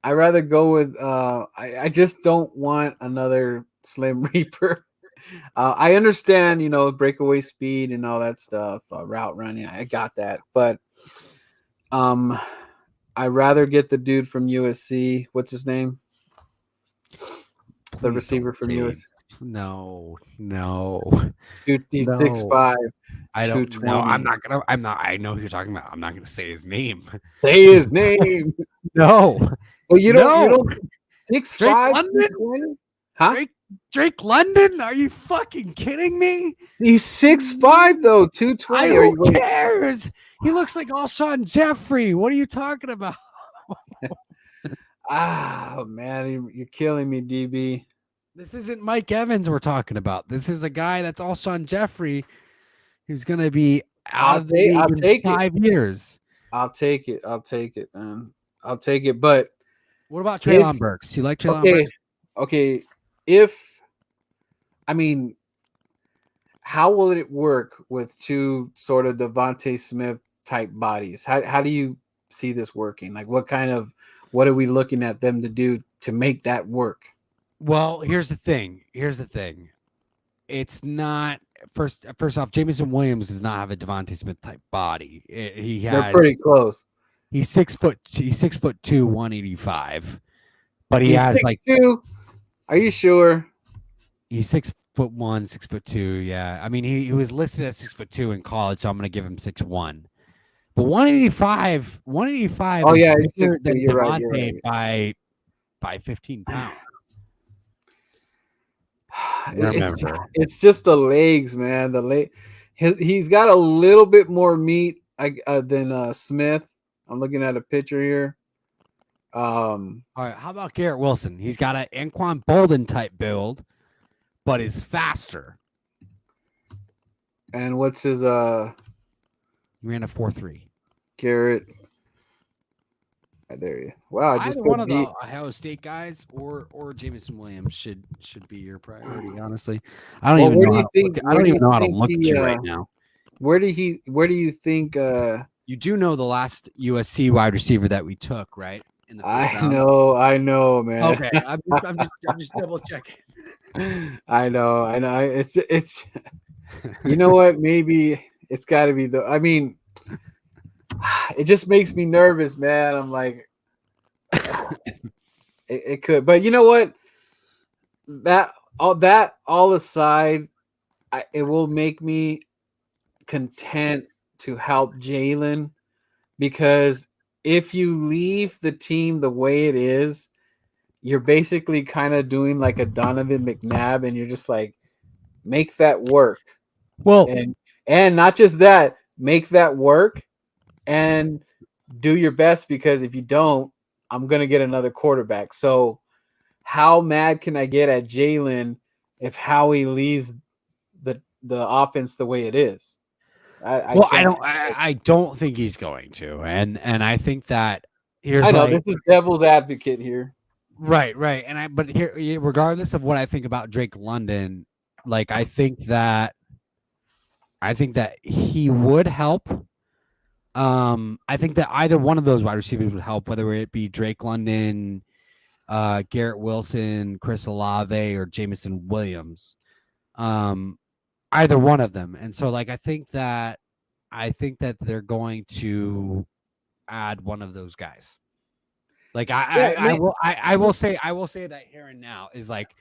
I rather go with I just don't want another Slim Reaper. I understand, breakaway speed and all that stuff, route running. I got that, but I rather get the dude from USC. What's his name? The receiver from USC. No. Dude, he's 6'5". I don't know. I'm not. I know who you're talking about. I'm not gonna say his name. Say his name. No. Well, you don't 6'5", London? Huh? Drake London? Are you fucking kidding me? He's 6'5", though, 220. Who cares? He looks like Alshon Jeffrey. What are you talking about? Man, you're killing me, DB. This isn't Mike Evans we're talking about. This is a guy that's Alshon Jeffrey who's going to be out of the league in 5 years. I'll take it, man. I'll take it, but what about Treylon Burks? Do you like Treylon Burks? Okay. How will it work with two sort of Devontae Smith type bodies? How do you see this working? Like what are we looking at them to do to make that work? Well, here's the thing. It's not first off, Jameson Williams does not have a Devontae Smith type body. They're pretty close. He's 6'2", 185. But he's has 6'2". Are you sure? He's 6'1", 6'2". Yeah. I mean, he was listed as 6'2" in college, so I'm gonna give him 6'1". But 185. Oh yeah, is bigger than Devontae by 15 pounds. It's just the legs, man. He's got a little bit more meat than Smith. I'm looking at a picture here. All right, how about Garrett Wilson? He's got an Anquan Bolden type build, but is faster. And what's his He ran a 4.3. Garrett. There you. Wow, I just either one of the Ohio State guys or Jameson Williams should be your priority. Honestly, I don't even know how to look at you right now. Where do you think You do know the last USC wide receiver that we took, right? In the first round. I know, man. Okay, I'm just double checking. I know, it's you know what? Maybe it's got to be the. I mean, it just makes me nervous, man. I'm like, it could, but you know what? That all aside, it will make me content to help Jalen because if you leave the team the way it is, you're basically kind of doing like a Donovan McNabb, and you're just like, make that work, Well, and not just that, make that work, and do your best because if you don't, I'm gonna get another quarterback. So how mad can I get at Jalen if Howie leaves the offense the way it is? I well, I can't. don't. I don't think he's going to, and I think that here's I what know I this is devil's advocate here. right, and but here, regardless of what I think about Drake London, like I think that he would help. I think that either one of those wide receivers would help, whether it be Drake London, Garrett Wilson, Chris Olave, or Jamison Williams. Um, Either one of them, and so like I think that they're going to add one of those guys. Like Yeah, man. I will say that here and now is like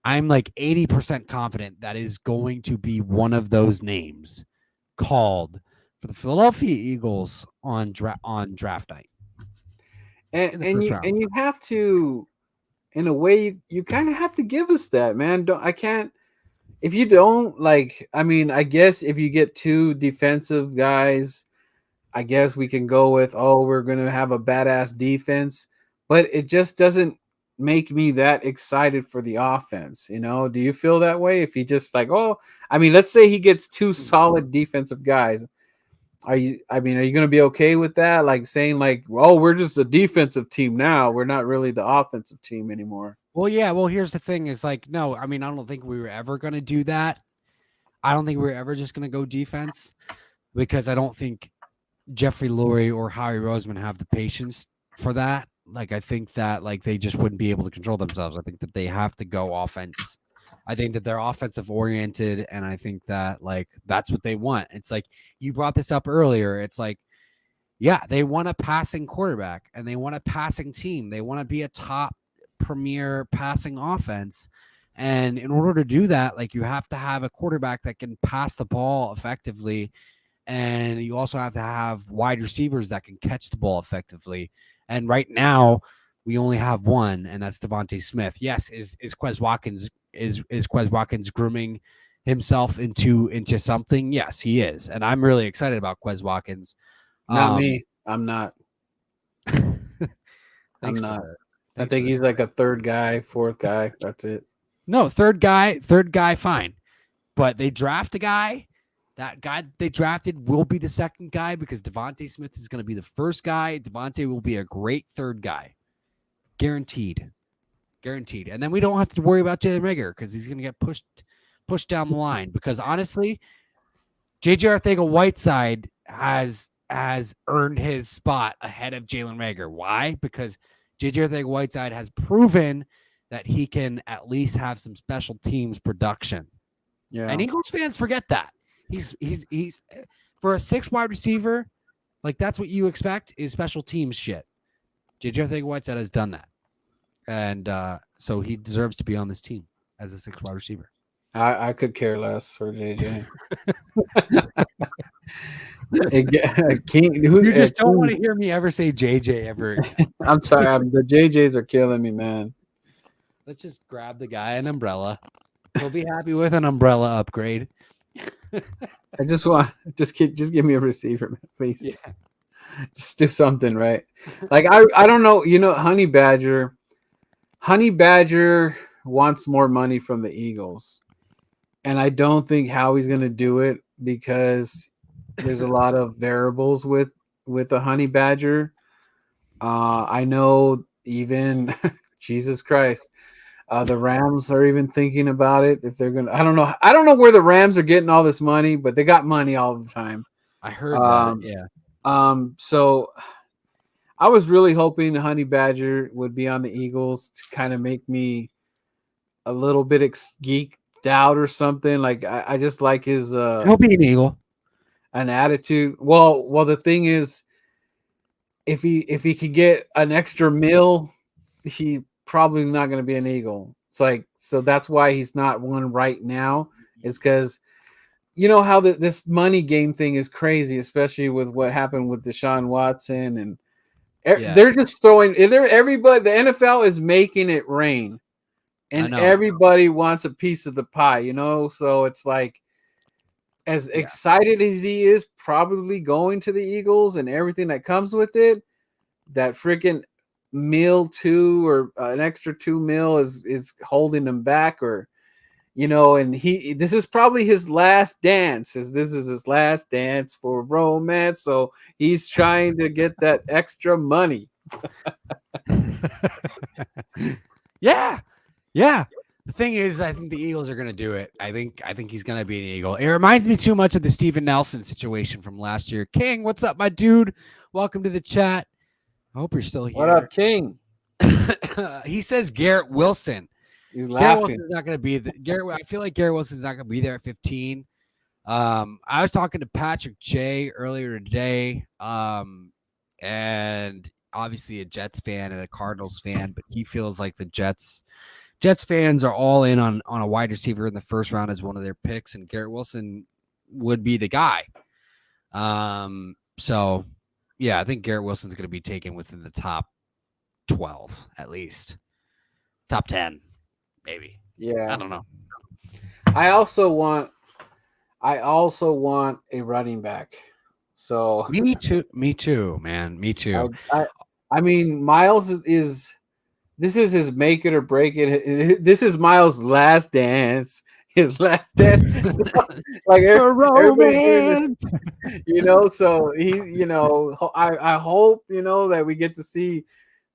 I'm like 80% confident that is going to be one of those names called for the Philadelphia Eagles on draft night and in the and first you round. and you have to, in a way, you kind of have to give us that, man. Don't I can't if you don't like. I mean, I guess if you get two defensive guys, I guess we can go with, oh, we're gonna have a badass defense, but it just doesn't make me that excited for the offense. Do you feel that way? If he just like, oh, I mean, let's say he gets two solid defensive guys. Are you going to be okay with that? Like saying like, oh, we're just a defensive team now. We're not really the offensive team anymore. Well, yeah. Well, here's the thing: is like, no, I mean, I don't think we were ever going to do that. I don't think we are ever just going to go defense because I don't think Jeffrey Lurie or Howie Roseman have the patience for that. Like I think that like they just wouldn't be able to control themselves. I think that they have to go offense. I think that they're offensive oriented and I think that like that's what they want. It's like you brought this up earlier. It's like yeah, they want a passing quarterback and they want a passing team. They want to be a top premier passing offense. And in order to do that, like you have to have a quarterback that can pass the ball effectively and you also have to have wide receivers that can catch the ball effectively. And right now, we only have one, and that's Devontae Smith. Yes, is Quez Watkins is Quez Watkins grooming himself into something? Yes, he is, and I'm really excited about Quez Watkins. Not Um, me. I'm not. I'm thanks for not. the I thanks for think the he's like a third guy, fourth guy. That's it. no third guy, fine. But they draft a guy. That guy they drafted will be the second guy because Devontae Smith is going to be the first guy. Devontae will be a great third guy, guaranteed, guaranteed. And then we don't have to worry about Jalen Rager because he's going to get pushed down the line. Because honestly, JJ Arthega-Whiteside has earned his spot ahead of Jalen Rager. Why? Because JJ Arthega-Whiteside has proven that he can at least have some special teams production. And Yeah. Eagles fans forget that. He's for a six wide receiver, like that's what you expect is special teams shit. JJ Arthega-Whiteside has done that. And so he deserves to be on this team as a six wide receiver. I could care less for JJ. You just don't want to hear me ever say JJ ever again. I'm sorry. The JJs are killing me, man. Let's just grab the guy an umbrella. He'll be happy with an umbrella upgrade. I just give me a receiver, man, please. Yeah. Just do something right. Like I don't know. Honey Badger wants more money from the Eagles, and I don't think Howie's going to do it because there's a lot of variables with the Honey Badger. I know even Jesus Christ. The Rams are even thinking about it if they're gonna. I don't know. I don't know where the Rams are getting all this money, but they got money all the time. I heard that. Um, Yeah. so I was really hoping the Honey Badger would be on the Eagles to kind of make me a little bit geeked out or something. Like I just like his He'll be an Eagle. an attitude. Well, the thing is, if he could get an extra meal, he probably not going to be an Eagle. It's like, so that's why he's not one right now. Is because you know how this money game thing is crazy, especially with what happened with Deshaun Watson, and Yeah. they're just throwing. Everybody, the NFL is making it rain, I and know. everybody wants a piece of the pie. So it's like, as Yeah. excited as he is, probably going to the Eagles and everything that comes with it, that freaking meal two or an extra 2 mil is holding him back, or and this is probably his last dance. This is his last dance for romance, so he's trying to get that extra money. Yeah. Yeah. The thing is, I think the Eagles are going to do it. I think he's going to be an Eagle. It reminds me too much of the Steven Nelson situation from last year. King, what's up, my dude? Welcome to the chat. I hope you're still here. What up, King? He says Garrett Wilson. He's Garrett laughing. Wilson's not going to be Garrett. I feel like Garrett Wilson's not going to be there at 15. I was talking to Patrick J earlier today, and obviously a Jets fan and a Cardinals fan, but he feels like the Jets fans are all in on a wide receiver in the first round as one of their picks, and Garrett Wilson would be the guy. So yeah, I think Garrett Wilson's going to be taken within the top 12 at least, top 10 maybe. Yeah, I don't know. I also want a running back. So Me too, man. Me too. I mean, Miles this is his make it or break it. This is Miles' last dance. His last dance. Like everybody's doing this, so he, I hope, that we get to see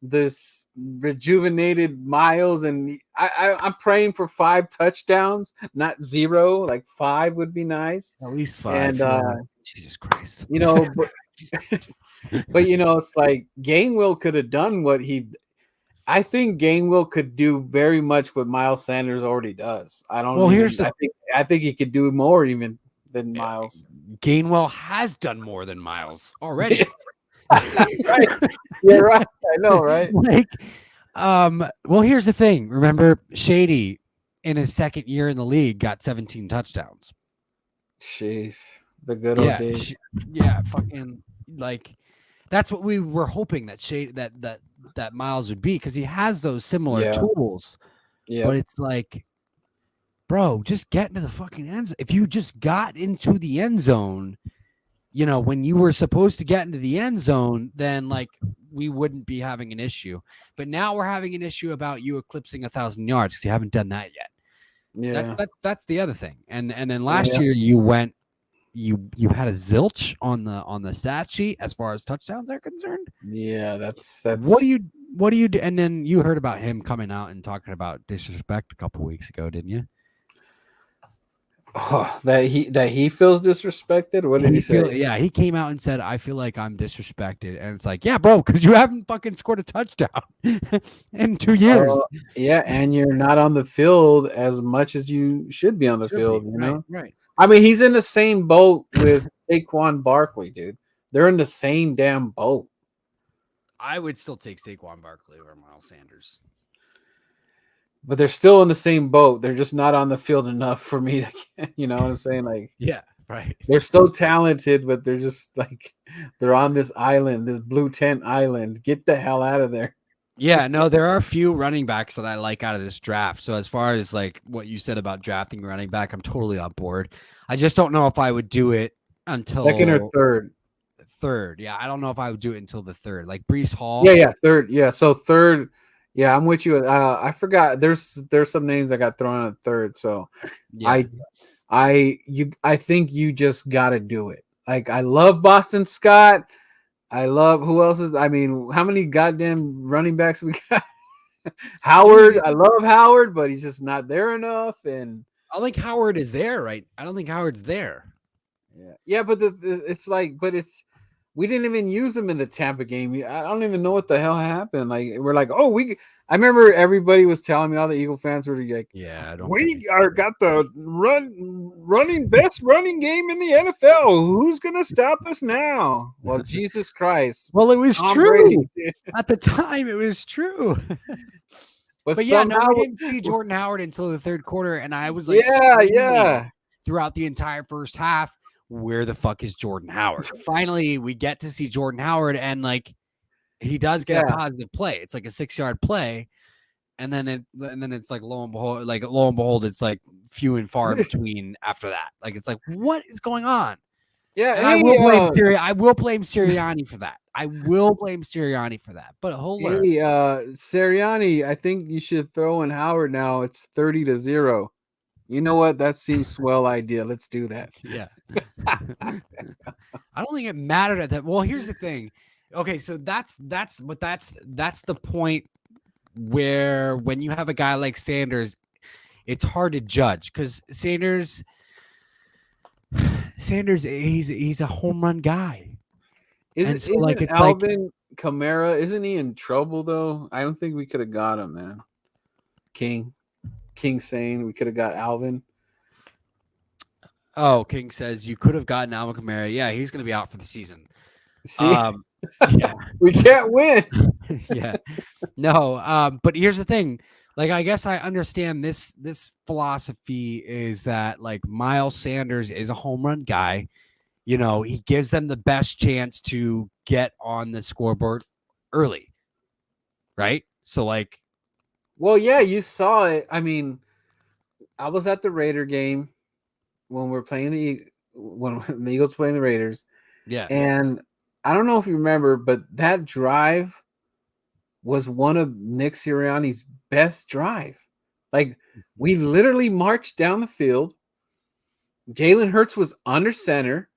this rejuvenated Miles, and I'm praying for 5 touchdowns, not 0. Like 5 would be nice. At least 5. And Jesus Christ. but it's like Gainwell could have done what I think Gainwell could do very much what Miles Sanders already does. I think he could do more even than Miles. Gainwell has done more than Miles already. Right. You're right. I know, right? Well, here's the thing. Remember, Shady in his second year in the league got 17 touchdowns. Jeez, the good old days. Fucking like that's what we were hoping that Miles would be, because he has those similar tools. Yeah, but it's like, bro, just get into the fucking end zone. If you just got into the end zone, when you were supposed to get into the end zone, then like we wouldn't be having an issue. But now we're having an issue about you eclipsing 1,000 yards because you haven't done that yet. Yeah, that's the other thing. And then last year you went, you had a zilch on the stat sheet as far as touchdowns are concerned. Yeah, that's what do you do? And then you heard about him coming out and talking about disrespect a couple weeks ago, didn't you? Oh, that he feels disrespected. What did he say? Yeah, he came out and said, "I feel like I'm disrespected," and it's like, yeah, bro, because you haven't fucking scored a touchdown in 2 years. Yeah, and you're not on the field as much as you should be on the field. Right. I mean, he's in the same boat with Saquon Barkley, dude. They're in the same damn boat. I would still take Saquon Barkley over Miles Sanders. But they're still in the same boat. They're just not on the field enough for me to, you know what I'm saying? Like, yeah, right. They're so talented, but they're just like, they're on this island, this blue tent island. Get the hell out of there. Yeah, no, there are a few running backs that I like out of this draft. So as far as like what you said about drafting running back, I'm totally on board. I just don't know if I would do it until second or third. Third. Yeah, I don't know if I would do it until the third. Like Breece Hall. Yeah, third. Yeah, so third. Yeah, I'm with you. I forgot. There's some names that got thrown out third. So yeah. I think you just got to do it. Like, I love Boston Scott. I love who else is. I mean, how many goddamn running backs we got? Howard, I love Howard, but he's just not there enough. And I don't think Howard is there, right? I don't think Howard's there. yeah, but it's like, but it's we didn't even use him in the Tampa game. I don't even know what the hell happened. Like we're like, oh, I remember everybody was telling me, all the Eagle fans were like, Yeah, I don't. we are got the running best running game in the NFL. Who's gonna stop us now? Well, Jesus Christ. Well, it was Tom true Brady. at the time. It was true. But yeah, no, somehow we didn't see Jordan Howard until the third quarter, and I was like, yeah, screaming throughout the entire first half, where the fuck is Jordan Howard? Finally, we get to see Jordan Howard, and like he does get a positive play. It's like a 6-yard play, and then it's like lo and behold, it's like few and far in between after that. Like it's like, what is going on? Yeah, and hey, I will blame Sirianni for that. I will blame Sirianni for that. But hold on. Hey, Sirianni, I think you should throw in Howard now. It's 30-0. You know what? That seems swell idea. Let's do that. Yeah. I don't think it mattered at that. Well, here's the thing. Okay, so that's the point where when you have a guy like Sanders, it's hard to judge because Sanders, he's a home run guy. Isn't Alvin Kamara? Isn't he in trouble though? I don't think we could have got him, man. King saying we could have got Alvin. Oh, King says you could have gotten Alvin Kamara. Yeah, he's going to be out for the season. See, yeah, we can't win. Yeah, no. But here's the thing. Like, I guess I understand this philosophy is that like Miles Sanders is a home run guy. You know, he gives them the best chance to get on the scoreboard early, right? So like, well, yeah, you saw it. I mean, I was at the Raider game when we're playing when the Eagles playing the Raiders. Yeah. And I don't know if you remember, but that drive was one of Nick Sirianni's best drive. Like we literally marched down the field. Jalen Hurts was under center.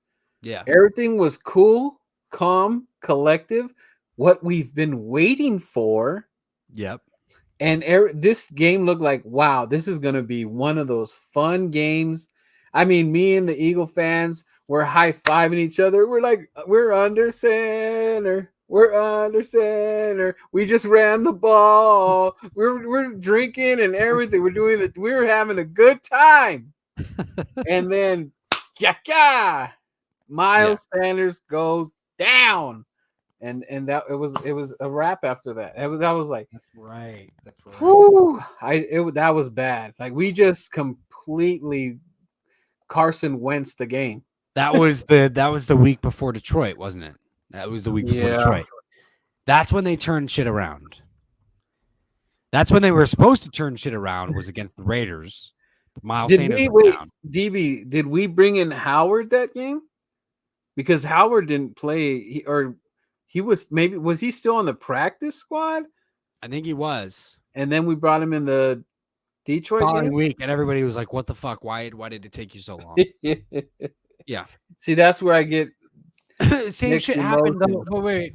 Yeah. Everything was cool, calm, collective. What we've been waiting for. Yep. And this game looked like, wow, this is going to be one of those fun games. I mean, me and the Eagle fans were high-fiving each other. We're like, we're under center. We're under center. We just ran the ball. We're drinking and everything. We're doing it. We were having a good time. And then, Miles Sanders goes down. And that it was a wrap after that. That was like, that's right. Whew, that was bad. Like we just completely Carson Wentz the game. That was the week before Detroit, wasn't it? That was the week before Detroit. That's when they turned shit around. That's when they were supposed to turn shit around, was against the Raiders. Miles Sanders went down. DB, did we bring in Howard that game? Because Howard didn't play, was he still on the practice squad? I think he was. And then we brought him in the Detroit following week, and everybody was like, "What the fuck? Why did it take you so long?" Yeah. See, that's where I get same shit happened though. But wait,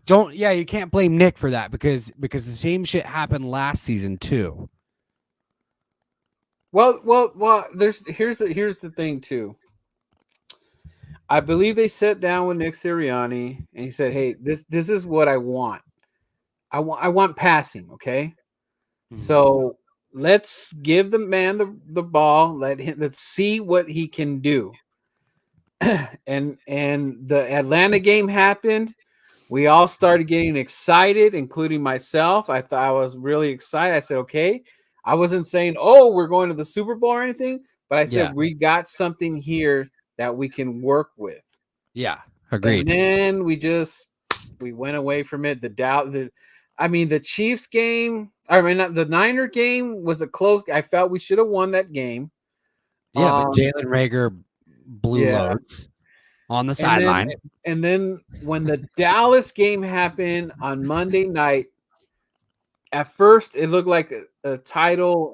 you can't blame Nick for that because the same shit happened last season too. Well, here's the thing too. I believe they sat down with Nick Sirianni and he said, "Hey, this is what I want. I want passing, okay? Mm-hmm. So let's give the man the ball. Let's see what he can do." and the Atlanta game happened. We all started getting excited, including myself. I thought I was really excited. I said, "Okay." I wasn't saying, "Oh, we're going to the Super Bowl" or anything, but I said, "We got something here that we can work with." Yeah, agreed. And then we went away from it. The Chiefs game, the Niner game was a close. I felt we should have won that game. Yeah, but Jalen Reagor blew loads on the sideline. And then when the Dallas game happened on Monday night, at first it looked like a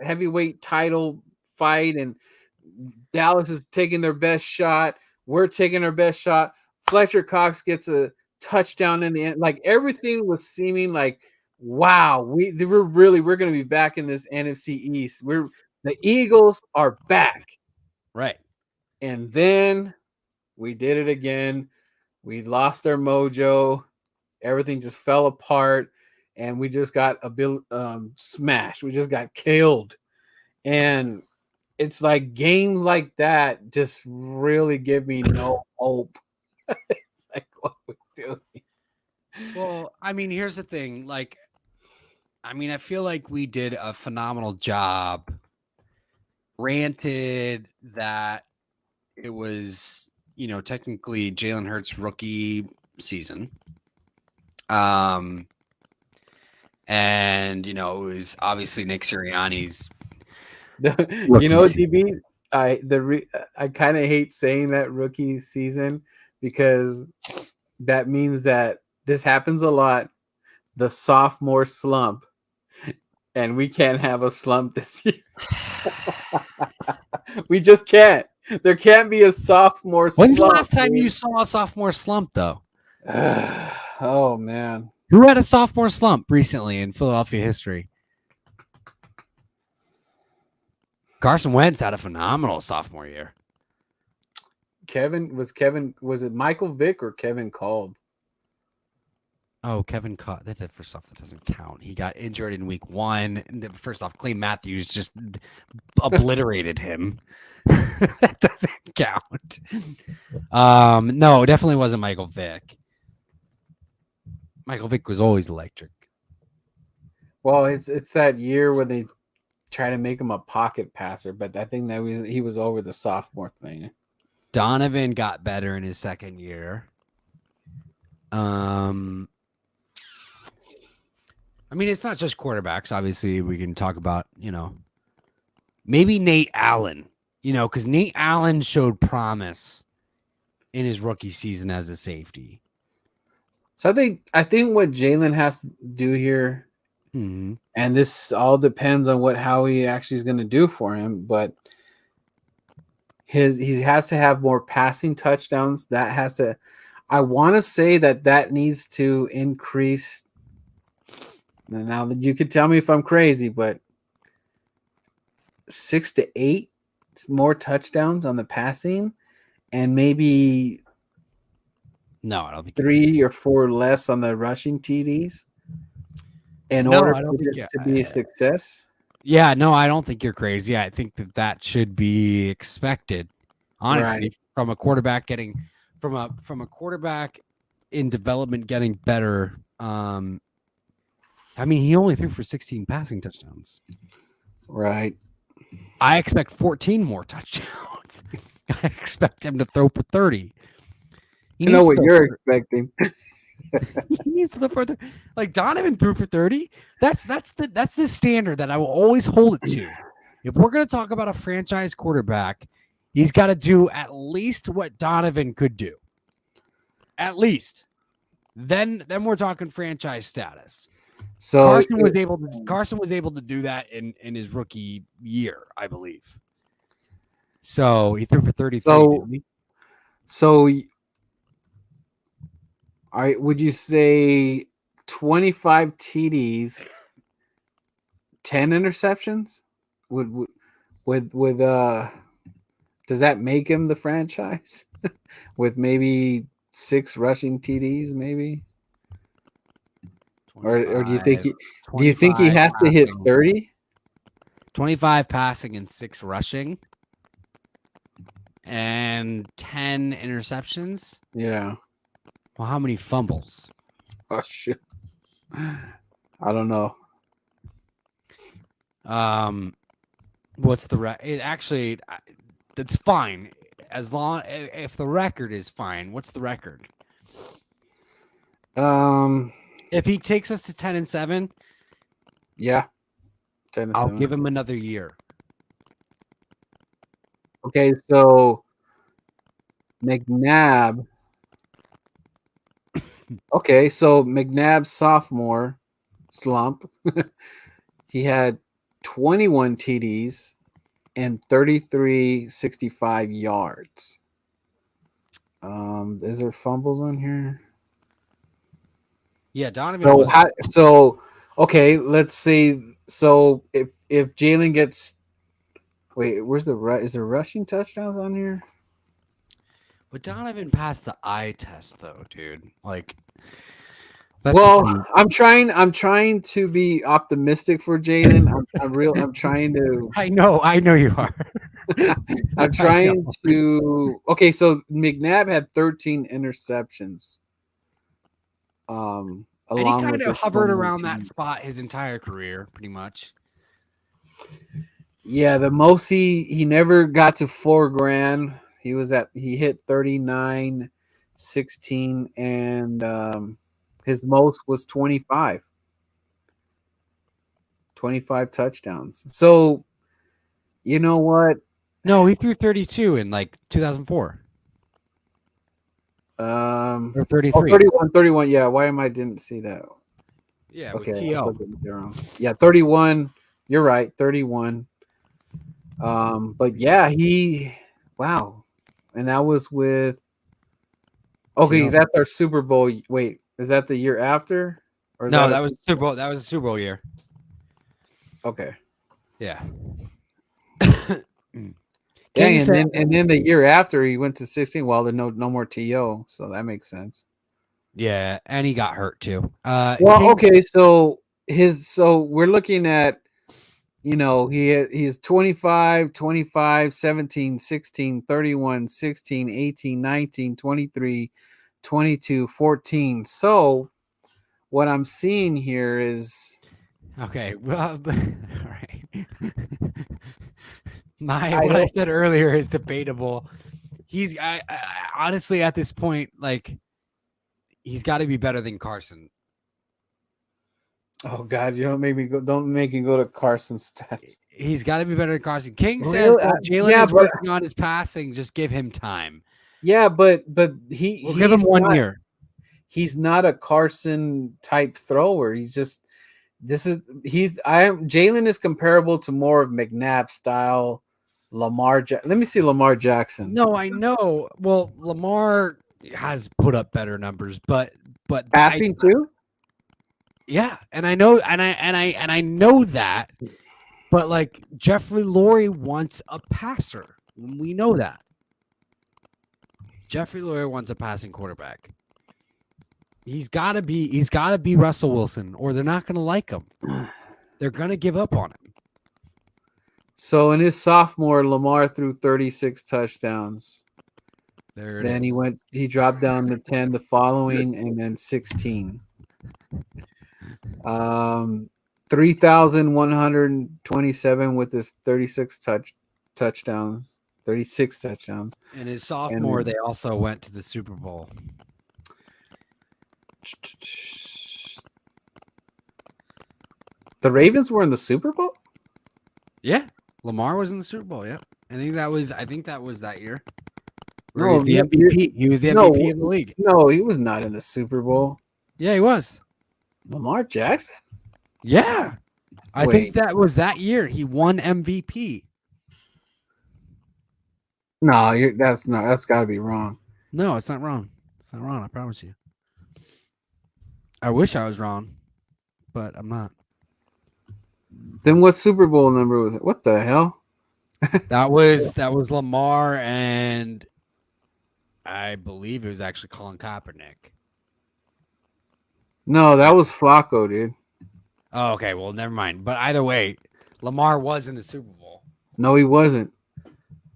heavyweight title fight, and Dallas is taking their best shot. We're taking our best shot. Fletcher Cox gets a touchdown in the end. Like everything was seeming like wow, we're going to be back in this NFC East. The Eagles are back. Right. And then we did it again. We lost our mojo. Everything just fell apart, and we just got smashed. We just got killed. And it's like games like that just really give me no hope. It's like, what we doing? Well, I mean, here's the thing. Like, I mean, I feel like we did a phenomenal job. Granted that it was, technically Jalen Hurts' rookie season. And it was obviously Nick Sirianni's rookie season. DB, I kind of hate saying that rookie season because that means that this happens a lot. The sophomore slump, and we can't have a slump this year. We just can't. There can't be a sophomore When's slump. the last time you saw a sophomore slump, though? Oh, man. Who had a sophomore slump recently in Philadelphia history? Carson Wentz had a phenomenal sophomore year. Was it Michael Vick or Kevin Kolb? Oh, Kevin caught that's it. First off, that doesn't count. He got injured in week 1. First off, Clay Matthews just obliterated him. That doesn't count. No, it definitely wasn't Michael Vick. Michael Vick was always electric. Well, it's that year where they try to make him a pocket passer, but I think he was over the sophomore thing. Donovan got better in his second year. I mean, it's not just quarterbacks. Obviously, we can talk about, maybe Nate Allen, because Nate Allen showed promise in his rookie season as a safety. So I think what Jalen has to do here, and this all depends on how he actually is going to do for him, but he has to have more passing touchdowns. I want to say that needs to increase. Now you could tell me if I'm crazy, but 6 to 8 more touchdowns on the passing, and maybe no, I don't think 3 or 4 less on the rushing TDs in order for it to be a success. Yeah, no, I don't think you're crazy. I think that should be expected. Honestly, Right. from a quarterback getting from a quarterback in development getting better. I mean, he only threw for 16 passing touchdowns. Right. I expect 14 more touchdowns. I expect him to throw for 30. You know what you're expecting. He needs to throw for 30. Like Donovan threw for 30. That's the standard that I will always hold it to. If we're going to talk about a franchise quarterback, he's got to do at least what Donovan could do. At least. Then we're talking franchise status. So Carson was able to do that in his rookie year, I believe. So he threw for 33. So all right, would you say 25 TDs, 10 interceptions? With does that make him the franchise? With maybe 6 rushing TDs, maybe? Or do you think he has to hit 30? 25 passing and 6 rushing and 10 interceptions? Yeah. Well, how many fumbles? Oh shit. I don't know. What's the it actually that's fine as long if the record is fine. What's the record? If he takes us to 10-7, yeah, 10-7. I'll give him another year. Okay, so McNabb. Okay, so McNabb's sophomore slump. He had 21 TDs and 63 yards. Is there fumbles on here? Yeah, Donovan. Okay, let's say so if Jalen gets wait, where's is there rushing touchdowns on here? But Donovan passed the eye test though, dude. Like that's the Well, key. I'm trying to be optimistic for Jalen. I'm trying to I know you are. I'm I know. trying to okay, so McNabb had 13 interceptions. And he Along kind with of his hovered former around that teams. spot his entire career, pretty much. Yeah, the most he never got to 4 grand. He hit 39, 16, and his most was 25. 25 touchdowns. So you know what? No, he threw 32 in like 2004 or Oh, 33. 31, 31. Yeah, why am I didn't see that? Yeah, with Okay, I was TL. looking at it wrong. Yeah, 31. You're right, 31. But yeah, wow. And that was with okay, TL. that's our Super Bowl. Wait, is that the year after? Or is No, that a that was Super Bowl. That was a Super Bowl year. okay. Yeah. Dang, King said, and then the year after he went to 16. Well, there's no more TO, so that makes sense. yeah, and he got hurt too. Well, King's okay, so we're looking at he's 25, 25, 17, 16, 31, 16, 18, 19, 23, 22, 14. So what I'm seeing here is okay. Well, all right. My I what I don't. said earlier is debatable. I honestly at this point, like he's got to be better than Carson. Oh God, you don't make me go. Don't make me go to Carson's stats. He's got to be better than Carson. King says Really? while Jalen Yeah, is but working on his passing, just give him time. but We'll give him 1 year. he's not a Carson type thrower. I am Jalen is comparable to more of McNabb style Let me see Lamar Jackson's No, I know. Well, Lamar has put up better numbers, but passing too. yeah, and I know, and I know that. But like Jeffrey Lurie wants a passer. We know that. Jeffrey Lurie wants a passing quarterback. He's got to be Russell Wilson, or they're not going to like him. They're going to give up on him. So in his sophomore, Lamar threw 36 touchdowns. There it Then is. he dropped down to 10 the following, and then 16. 3,127 with his 36 touchdowns. 36 touchdowns. In his sophomore, they also went to the Super Bowl. The Ravens were in the Super Bowl? Yeah. Lamar was in the Super Bowl, yeah. I think that was that year. Where No, he's the MVP. He was the MVP of the league. No, he was not in the Super Bowl. Yeah, he was. Lamar Jackson? Yeah. I think that was that year. He won MVP. No, that's got to be wrong. No, it's not wrong. It's not wrong, I promise you. I wish I was wrong, but I'm not. Then what Super Bowl number was it? What the hell? That was Lamar, and I believe it was actually Colin Kaepernick. No, that was Flacco, dude. Oh, okay. Well, never mind. But either way, Lamar was in the Super Bowl. No, he wasn't.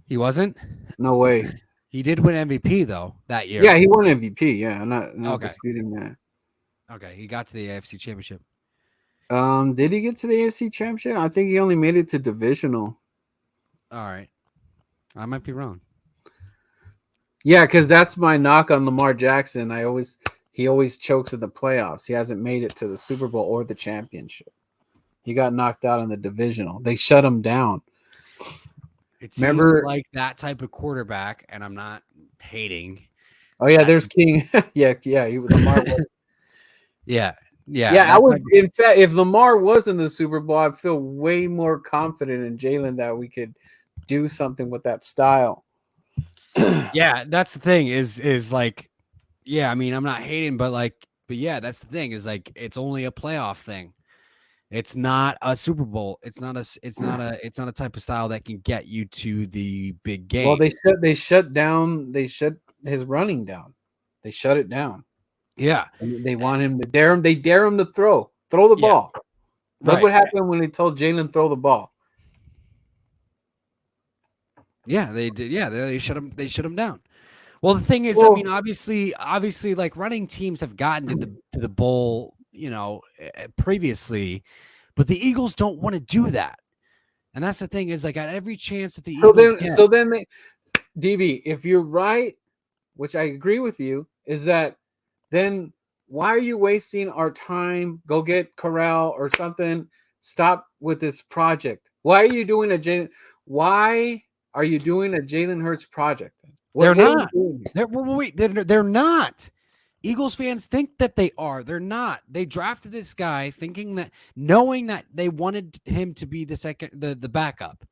He wasn't? No way. He did win MVP though that year. Yeah, he won MVP. Yeah, I'm not disputing that. Okay, he got to the AFC Championship. Did he get to the AFC Championship? I think he only made it to divisional. All right, I might be wrong. Yeah, because that's my knock on Lamar Jackson. He always chokes in the playoffs. He hasn't made it to the Super Bowl or the championship. He got knocked out in the divisional. They shut him down. It seems like that type of quarterback, and I'm not hating. Oh yeah, there's King. yeah. Lamar was. Yeah. I would. In fact, if Lamar was in the Super Bowl, I feel way more confident in Jalen that we could do something with that style. Yeah, that's the thing. Is like, yeah. I mean, I'm not hating, but yeah, that's the thing. Is like, it's only a playoff thing. It's not a Super Bowl. It's not a type of style that can get you to the big Well, game. they shut his running down. They shut it down. Yeah. And they want him to dare him. They dare him to throw the Yeah. ball. Look Right. what happened when they told Jalen throw the ball. Yeah, they did. Yeah, they shut him. They shut him down. Well, the thing is, I Well, mean, obviously, like running teams have gotten to the bowl, previously, but the Eagles don't want to do that. And that's the thing is, like, at every chance that the so Eagles then get, so then they, DB, if you're right, which I agree with you, is that then why are you wasting our time? Go get Corral or something. Stop with this project. Why are you doing a Jalen? Why are you doing a Jalen Hurts project? they're What are we not. doing here? Wait, they're not. Eagles fans think that they are. They're not. They drafted this guy knowing that they wanted him to be the backup.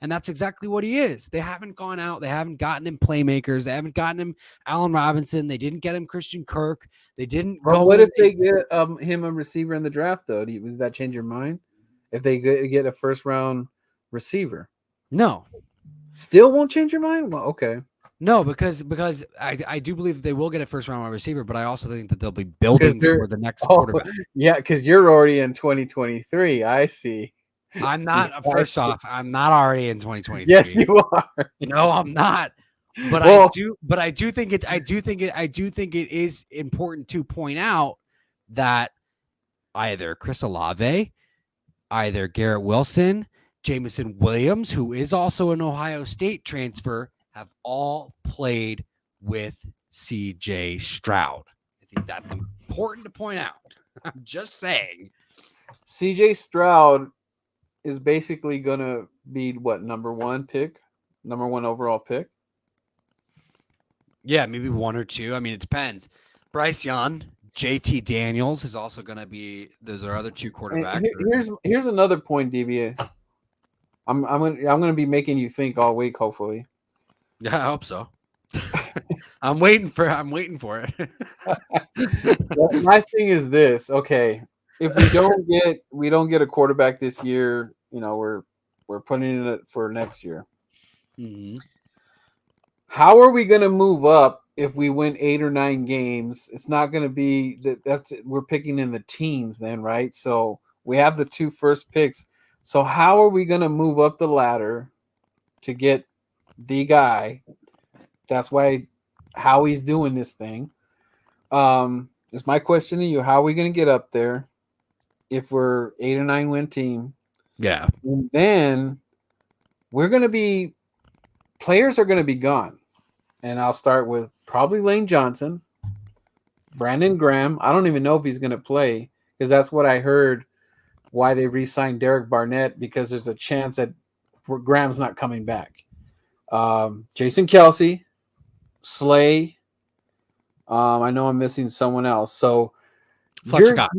And that's exactly what he is. They haven't gone out. They haven't gotten him playmakers. They haven't gotten him Allen Robinson. They didn't get him Christian Kirk. They didn't But go what and if they get him a receiver in the draft though? Does that change your mind? If they get a first round receiver, no, still won't change your mind. Well, okay, no, because I do believe that they will get a first round wide receiver, but I also think that they'll be because building they're for the next oh quarterback. yeah, because you're already in 2023. I see. I'm Yeah, not. First off, I'm not already in yes, 2023. you are. No, I'm not. But I Well, do. But I do think it. I do think it is important to point out that either Chris Olave, either Garrett Wilson, Jameson Williams, who is also an Ohio State transfer, have all played with C.J. Stroud. I think that's important to point out. I'm just saying. CJ Stroud is basically gonna be what number one overall pick. Yeah, maybe one or two. I mean, it depends. Bryce Young, JT Daniels is also going to be. Those are other two quarterbacks. Here's another point, DBA. I'm gonna be making you think all week, hopefully. Yeah, I hope so. I'm waiting for it. My thing is this. Okay, if we don't get a quarterback this year, we're putting it for next year. Mm-hmm. How are we going to move up if we win 8 or 9 games? It's not going to be that's we're picking in the teens then, right? So we have the 2 first picks. So how are we going to move up the ladder to get the guy? That's why Howie's doing this thing. Is my question to you: how are we going to get up there if we're 8 or 9 win team? Yeah, And then players are going to be gone. And I'll start with probably Lane Johnson, Brandon Graham. I don't even know if he's going to play because that's what I heard why they re-signed Derek Barnett, because there's a chance that Graham's not coming back. Jason Kelsey, Slay. I know I'm missing someone else. So Fletcher Cox.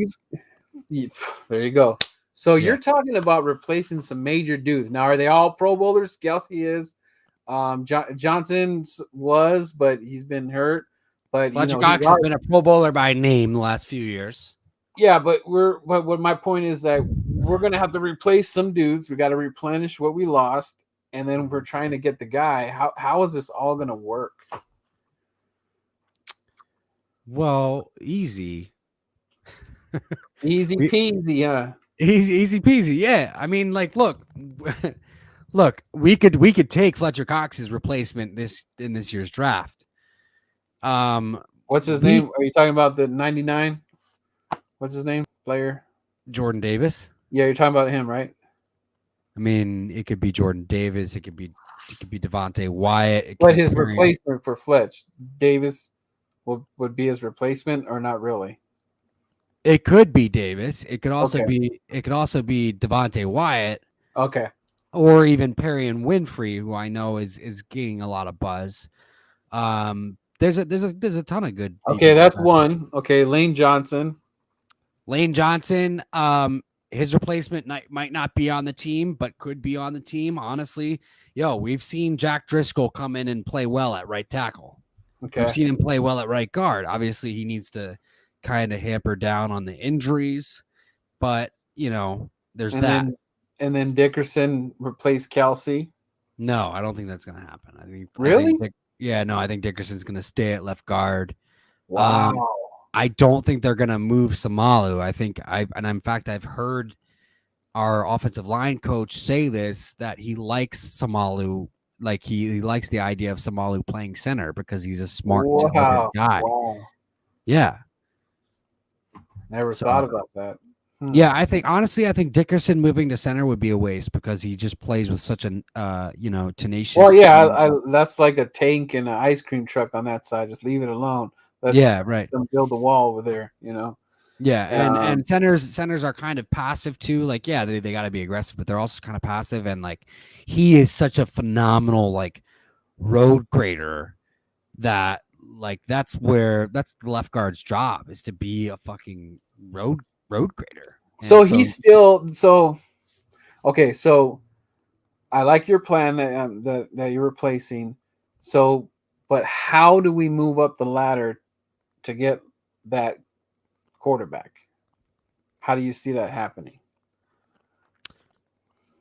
There you go. So Yeah. you're talking about replacing some major dudes. Now, are they all Pro Bowlers? Kelsey is. Johnson was, but he's been hurt. But Fletcher Cox has been a Pro Bowler by name the last few years. Yeah, but what my point is that we're gonna have to replace some dudes. We got to replenish what we lost, and then we're trying to get the guy. How is this all gonna work? Well, easy. Easy peasy, yeah. Easy peasy. Yeah. I mean, like, look, we could take Fletcher Cox's replacement in this year's draft. What's his name? Are you talking about the 99? What's his name? Player? Jordan Davis. Yeah, you're talking about him, right? I mean, it could be Jordan Davis. It could be Devontae Wyatt. But his replacement for Fletch, Davis would be his replacement, or not really? It could be Davis. It could also be Devontae Wyatt. Okay. Or even Perry and Winfrey, who I know is gaining a lot of buzz. There's a ton of good. Okay, that's one. Okay, Lane Johnson. His replacement might not be on the team, but could be on the team. Honestly, we've seen Jack Driscoll come in and play well at right tackle. Okay. We've seen him play well at right guard. Obviously, he needs to kind of hamper down on the injuries, but there's and that. then Dickerson replaced Kelsey. No, I don't think that's gonna happen. Really? I think Dickerson's gonna stay at left guard. Um, Wow. I don't think they're gonna move Samalu. In fact I've heard our offensive line coach say this, that he likes Samalu, like he likes the idea of Samalu playing center because he's a smart, intelligent Wow. guy. Wow. Yeah. Never thought So about that. yeah, I think Dickerson moving to center would be a waste because he just plays with such an tenacious. Well, yeah, that's like a tank and an ice cream truck on that side. Just leave it alone. Let's Yeah, right. them build the wall over there. Yeah, and Um, centers are kind of passive too. Like, yeah, they got to be aggressive, but they're also kind of passive. And like, he is such a phenomenal like road grader that like that's the left guard's job, is to be a fucking road grader. so And he's still so okay. So I like your plan that you're replacing. So, but how do we move up the ladder to get that quarterback? How do you see that happening?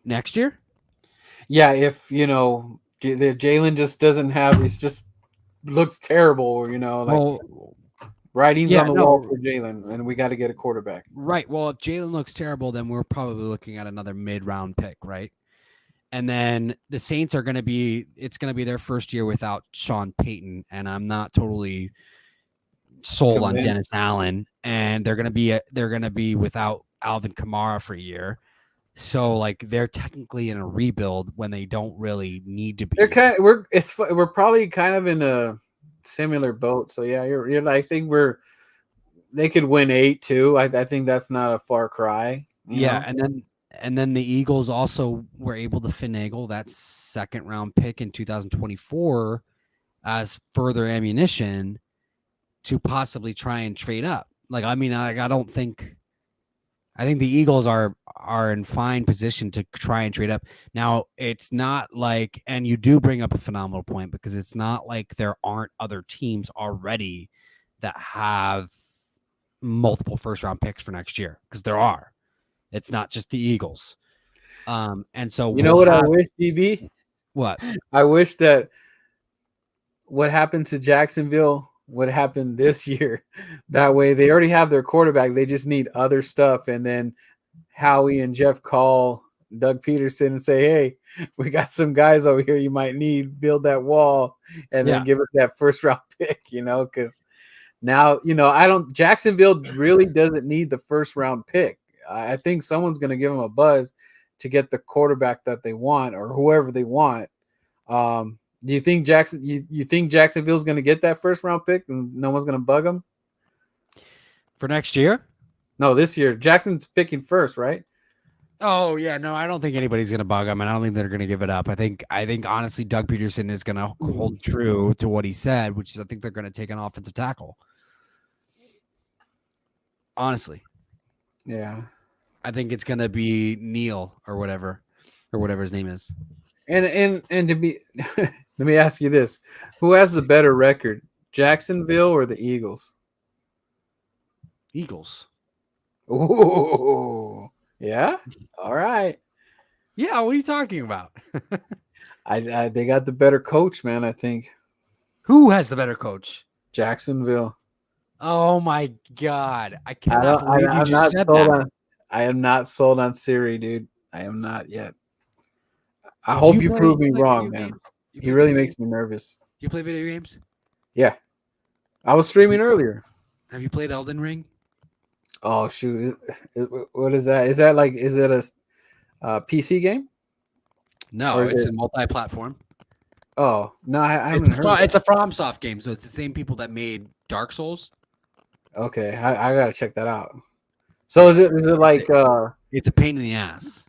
next year, Yeah, if the Jalen just doesn't have, it's just looks terrible. Like well, writings yeah, on the wall no, for Jalen, and we got to get a quarterback. right. Well, if Jalen looks terrible, then we're probably looking at another mid-round pick, right? And then the Saints are going to be, it's going to be their first year without Sean Payton. And I'm not totally sold on Convinced. Dennis Allen. And they're going to be without Alvin Kamara for a year. So like they're technically in a rebuild when they don't really need to be. We're probably kind of in a similar boat. So yeah, you're I think they could win 8 too. I think that's not a far cry. Yeah, and then the Eagles also were able to finagle that second round pick in 2024 as further ammunition to possibly try and trade up. Like, I mean, I think the Eagles are in fine position to try and trade up. Now, it's not like, and you do bring up a phenomenal point, because it's not like there aren't other teams already that have multiple first round picks for next year, because there are. It's not just the Eagles. And so what I wish, DB? What? I wish that what happened to Jacksonville would happen this year. That way they already have their quarterback. They just need other stuff. And then Howie and Jeff call Doug Peterson and say, hey, we got some guys over here you might need, build that wall, and then give us that first round pick, because now, Jacksonville really doesn't need the first round pick. I think someone's going to give them a buzz to get the quarterback that they want, or whoever they want. Do you think you think Jacksonville's going to get that first round pick and no one's going to bug them for next year? No, this year. Jackson's picking first, right? Oh yeah, no, I don't think anybody's going to bug them, and I don't think they're going to give it up. I think honestly, Doug Peterson is going to hold true to what he said, which is I think they're going to take an offensive tackle. Honestly, yeah, I think it's going to be Neil or whatever his name is. And to be, let me ask you this: who has the better record, Jacksonville or the Eagles? Eagles. Oh, yeah. All right. Yeah, what are you talking about? They got the better coach, man. I think. Who has the better coach? Jacksonville. Oh my God! I cannot believe you just said that. I am not sold on Siri, dude. I am not yet. I hope you prove me wrong, man. He really makes me nervous. You play video games? Yeah. I was streaming earlier. Have you played Elden Ring? Oh shoot! What is that? Is it a PC game? No, it's a multi-platform. Oh no, I haven't heard. It's a FromSoft game, so it's the same people that made Dark Souls. Okay, I gotta check that out. So is it like it's a pain in the ass.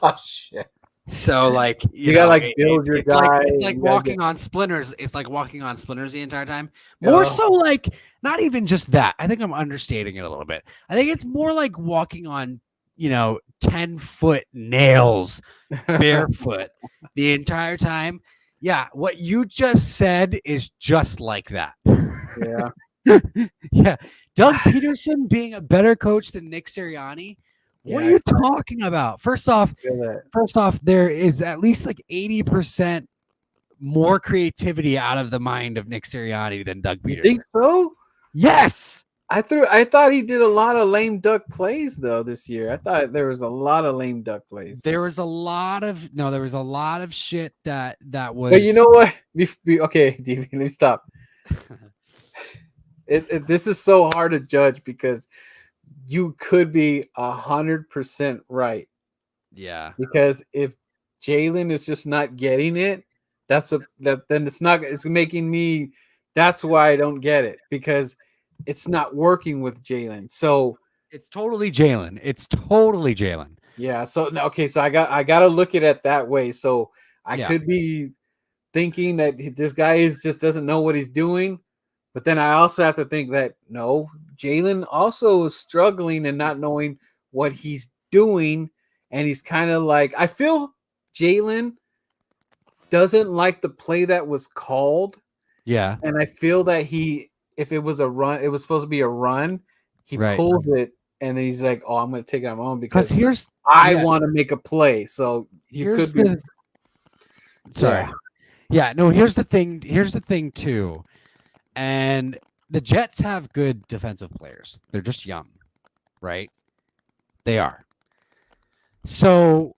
Oh shit. So like you gotta like build your guy. It's like walking on splinters. It's like walking on splinters the entire time. More so like not even just that. I think I'm understating it a little bit. I think it's more like walking on 10-foot nails barefoot the entire time. Yeah, what you just said is just like that. Yeah. Yeah. Doug Peterson being a better coach than Nick Sirianni What Yeah, are you talking about? feel that. First off, there is at least like 80% more creativity out of the mind of Nick Sirianni than Doug You Peterson. think so? Yes. I thought he did a lot of lame duck plays though this year. I thought there was a lot of lame duck plays. There was a lot of shit that was. But you know what? Okay, DV, let me stop. This is so hard to judge because you could be 100% right. Yeah. Because if Jalen is just not getting it, then it's making me. That's why I don't get it because it's not working with Jalen. So It's totally Jalen. It's totally Jalen. yeah. So okay. So I got to look at it that way. So I Yeah. could be thinking that this guy just doesn't know what he's doing, but then I also have to think that no, Jalen also is struggling and not knowing what he's doing, and he's kind of like I feel Jalen doesn't like the play that was called, Yeah. and I feel that if it was a run, it was supposed to be a run. He Right. pulls it, and then he's like, "Oh, I'm going to take it on my own Because because I want to make a play." So you here's could be. the. Sorry. Yeah. No. Here's the thing. Here's the thing too, and the Jets have good defensive players. They're just young, right? They are. So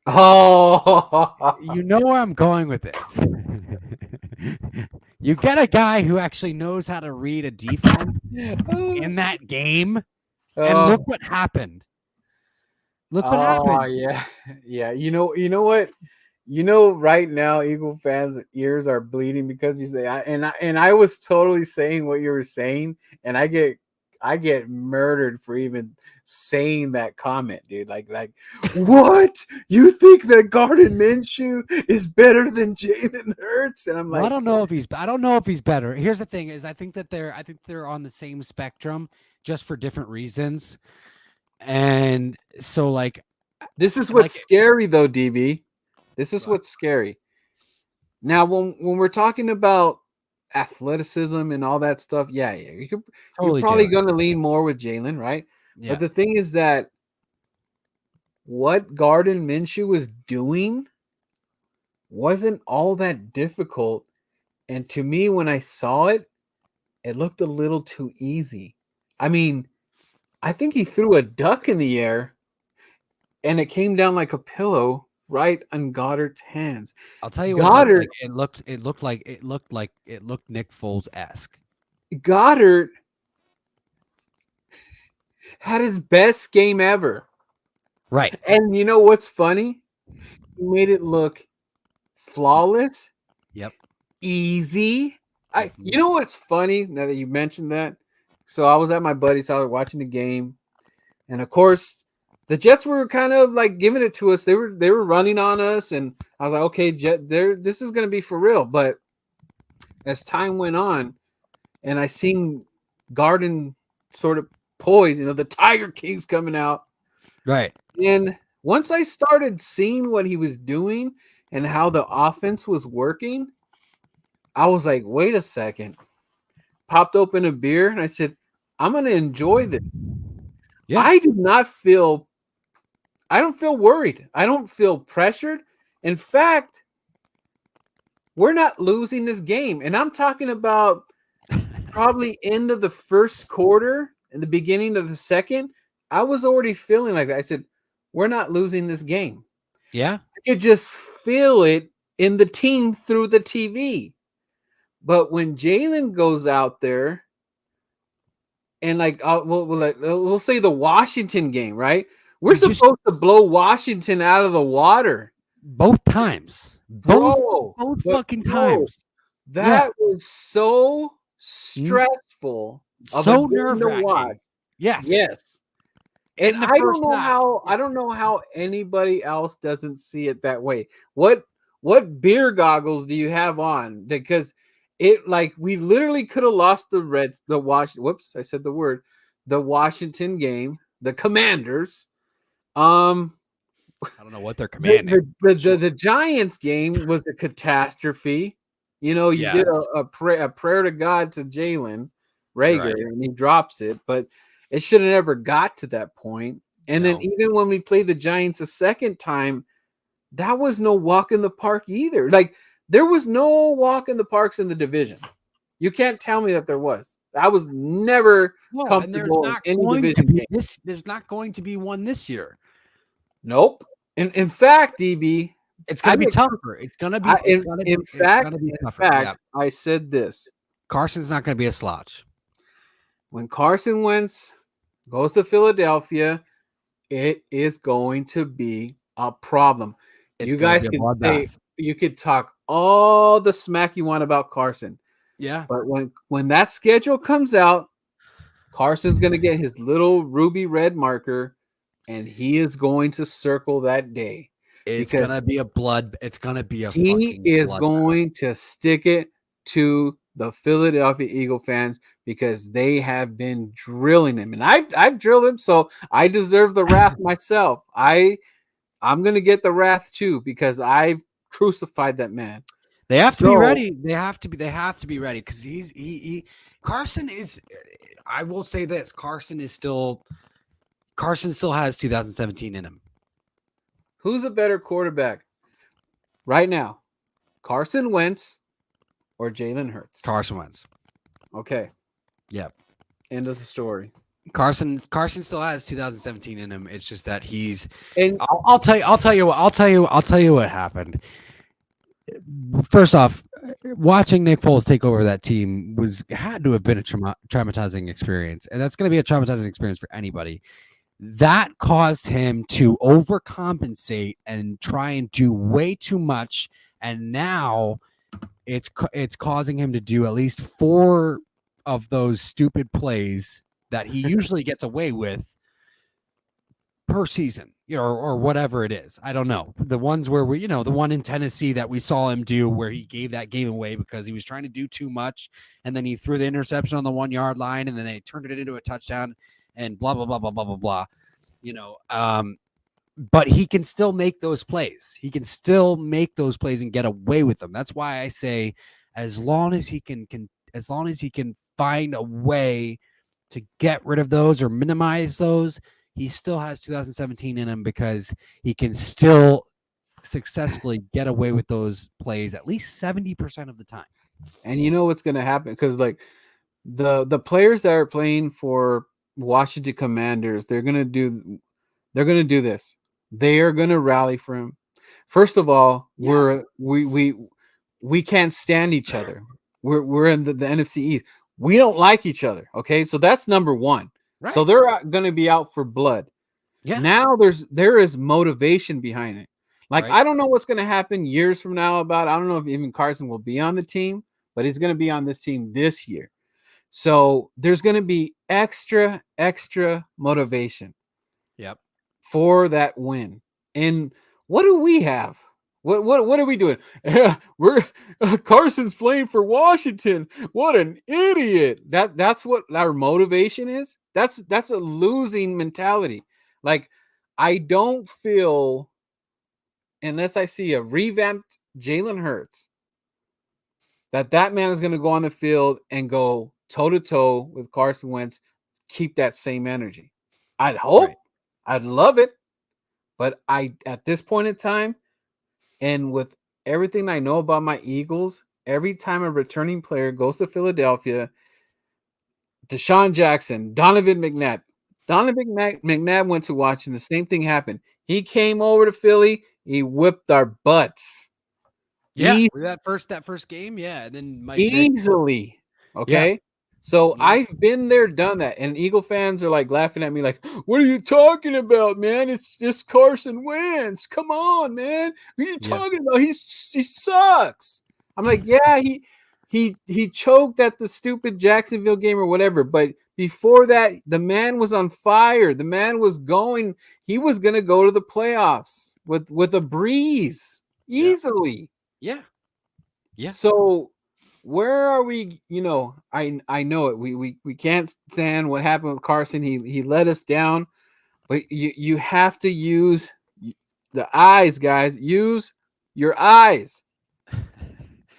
Oh, you know where I'm going with this. You get a guy who actually knows how to read a defense in that game, and look what happened. Look what happened. Yeah, yeah. You know what? Right now, Eagle fans' ears are bleeding because he's there. And I was totally saying what you were saying, and I get murdered for even saying that comment, dude. Like, what? You think that Gardner Minshew is better than Jalen Hurts? And I'm like, Well, I don't know if he's better. Here's the thing: is I think they're on the same spectrum, just for different reasons. And so, like, this is what's scary, though, DB. This is what's scary. Now, when we're talking about athleticism and all that stuff, yeah, you're probably going to lean more with Jalen, right? Yeah. But the thing is that what Gardner Minshew was doing wasn't all that difficult. And to me, when I saw it, it looked a little too easy. I mean, I think he threw a duck in the air and it came down like a pillow right on Goddard's hands. I'll tell you what it looked like Nick Foles-esque. Goddard had his best game ever. Right. And you know what's funny? He made it look flawless. Yep. Easy. You know what's funny now that you mentioned that? So I was at my buddy's house watching the game, and of course the Jets were kind of like giving it to us. They were running on us, and I was like, okay, this is gonna be for real. But as time went on, and I seen Garden sort of poise, the Tiger King's coming out. Right. And once I started seeing what he was doing and how the offense was working, I was like, wait a second. Popped open a beer and I said, I'm going to enjoy this. Yeah. I don't feel worried. I don't feel pressured. In fact, we're not losing this game. And I'm talking about probably end of the first quarter and the beginning of the second. I was already feeling like that. I said, we're not losing this game. Yeah. I could just feel it in the team through the TV. But when Jalen goes out there and we'll say the Washington game, right? We're supposed to blow Washington out of the water. Both times. Both fucking times. That was so stressful. So nerve-wracking. Yes. Yes. And I don't know how anybody else doesn't see it that way. What beer goggles do you have on? Because we literally could have lost the Washington game, the Commanders. I don't know what they're commanding. The Giants game was a catastrophe. You did a prayer to God to Jalen Rager, and he drops it. But It should have never got to that point. And then No. even when we played the Giants a second time, that was no walk in the park either. Like there was no walk in the parks in the division. You can't tell me that there was. I was never No, and there's comfortable in not any going to division be game. this. There's not going to be one this year. Nope. In fact, DB, It's going I to be make tougher. It's going to be. I It's going to be. It's going to be in tougher. fact, Yeah, I said this. Carson's not going to be a slouch. When Carson Wentz goes to Philadelphia, it is going to be a problem. It's You going to guys be a can say bloodbath. you could talk all the smack you want about Carson, Yeah, but when that schedule comes out, Carson's going to get his little ruby red marker, and he is going to circle that day it's because going to be a blood. It's going to be a he fucking is bloodbath. going to stick it to the Philadelphia Eagle fans because they have been drilling him, and I've drilled him, so I deserve the wrath myself. I'm gonna get the wrath too because I've crucified that man. They have to be So ready. They have to be. They have to be ready because he. Carson is. I will say this: Carson still has 2017 in him. who's a better quarterback right now, Carson Wentz or Jalen Hurts? Carson Wentz. Okay, Yeah. end of the story. Carson still has 2017 in him. It's just that he's. And I'll tell you what happened. First off, watching Nick Foles take over that team had to have been a traumatizing experience, and that's going to be a traumatizing experience for anybody. That caused him to overcompensate and try and do way too much, and now it's causing him to do at least 4 of those stupid plays that he usually gets away with per season, or whatever it is. I don't know. The ones where the one in Tennessee that we saw him do where he gave that game away because he was trying to do too much, and then he threw the interception on the 1-yard line, and then they turned it into a touchdown, and blah blah blah blah blah blah blah. But he can still make those plays. He can still make those plays and get away with them. That's why I say, as long as he can find a way to get rid of those or minimize those, he still has 2017 in him because he can still successfully get away with those plays at least 70% of the time. And you know what's going to happen because like the players that are playing for Washington Commanders, they're going to do this. They are going to rally for him. First of all, we can't stand each other. We're in the NFC East. We don't like each other. Okay, so that's number one. Right. So they're going to be out for blood. Yeah. Now there is motivation behind it. Like, right. I don't know what's going to happen years from now I don't know if even Carson will be on the team, but he's going to be on this team this year. So there's going to be extra motivation. Yep. For that win. And what do we have? What are we doing? We're Carson's playing for Washington. What an idiot. That's what our motivation is. That's a losing mentality. Like, I don't feel, unless I see a revamped Jalen Hurts, that man is going to go on the field and go toe-to-toe with Carson Wentz, keep that same energy. I'd hope. Right. I'd love it. But at this point in time, and with everything I know about my Eagles, every time a returning player goes to Philadelphia, Deshaun Jackson, Donovan McNabb went to Washington. The same thing happened. He came over to Philly. He whipped our butts. Yeah, that first game, yeah, and then Mike easily. Okay. Yeah. So yeah. I've been there, done that, and Eagle fans are like laughing at me, like, "What are you talking about, man? It's just Carson Wentz. Come on, man. What are you talking about? He sucks." I'm like, "Yeah, he choked at the stupid Jacksonville game or whatever, but before that, the man was on fire. The man was going. He was gonna go to the playoffs with a breeze easily." Yeah. So where are we? I know it. We can't stand what happened with Carson. He let us down, but you have to use the eyes, guys. Use your eyes.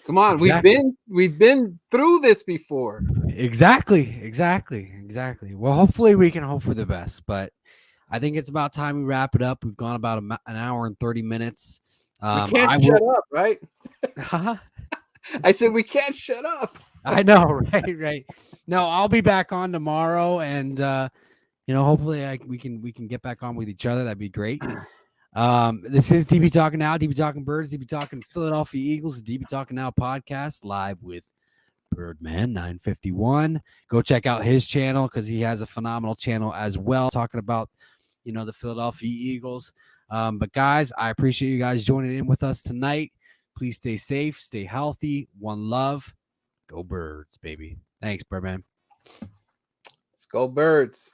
Come on, exactly. We've been through this before. Exactly. Well, hopefully we can hope for the best, but I think it's about time we wrap it up. We've gone about an hour and 30 minutes. We can't I shut will. up, right? I said we can't shut up. I know, right. No, I'll be back on tomorrow, and hopefully we can get back on with each other. That'd be great. This is DB Talking Now, DB Talking Birds, DB Talking Philadelphia Eagles, DB Talking Now podcast live with Birdman 951. Go check out his channel because he has a phenomenal channel as well, talking about the Philadelphia Eagles. But guys, I appreciate you guys joining in with us tonight. Please stay safe, stay healthy. One love. Go Birds, baby. Thanks, Birdman. Let's go, Birds.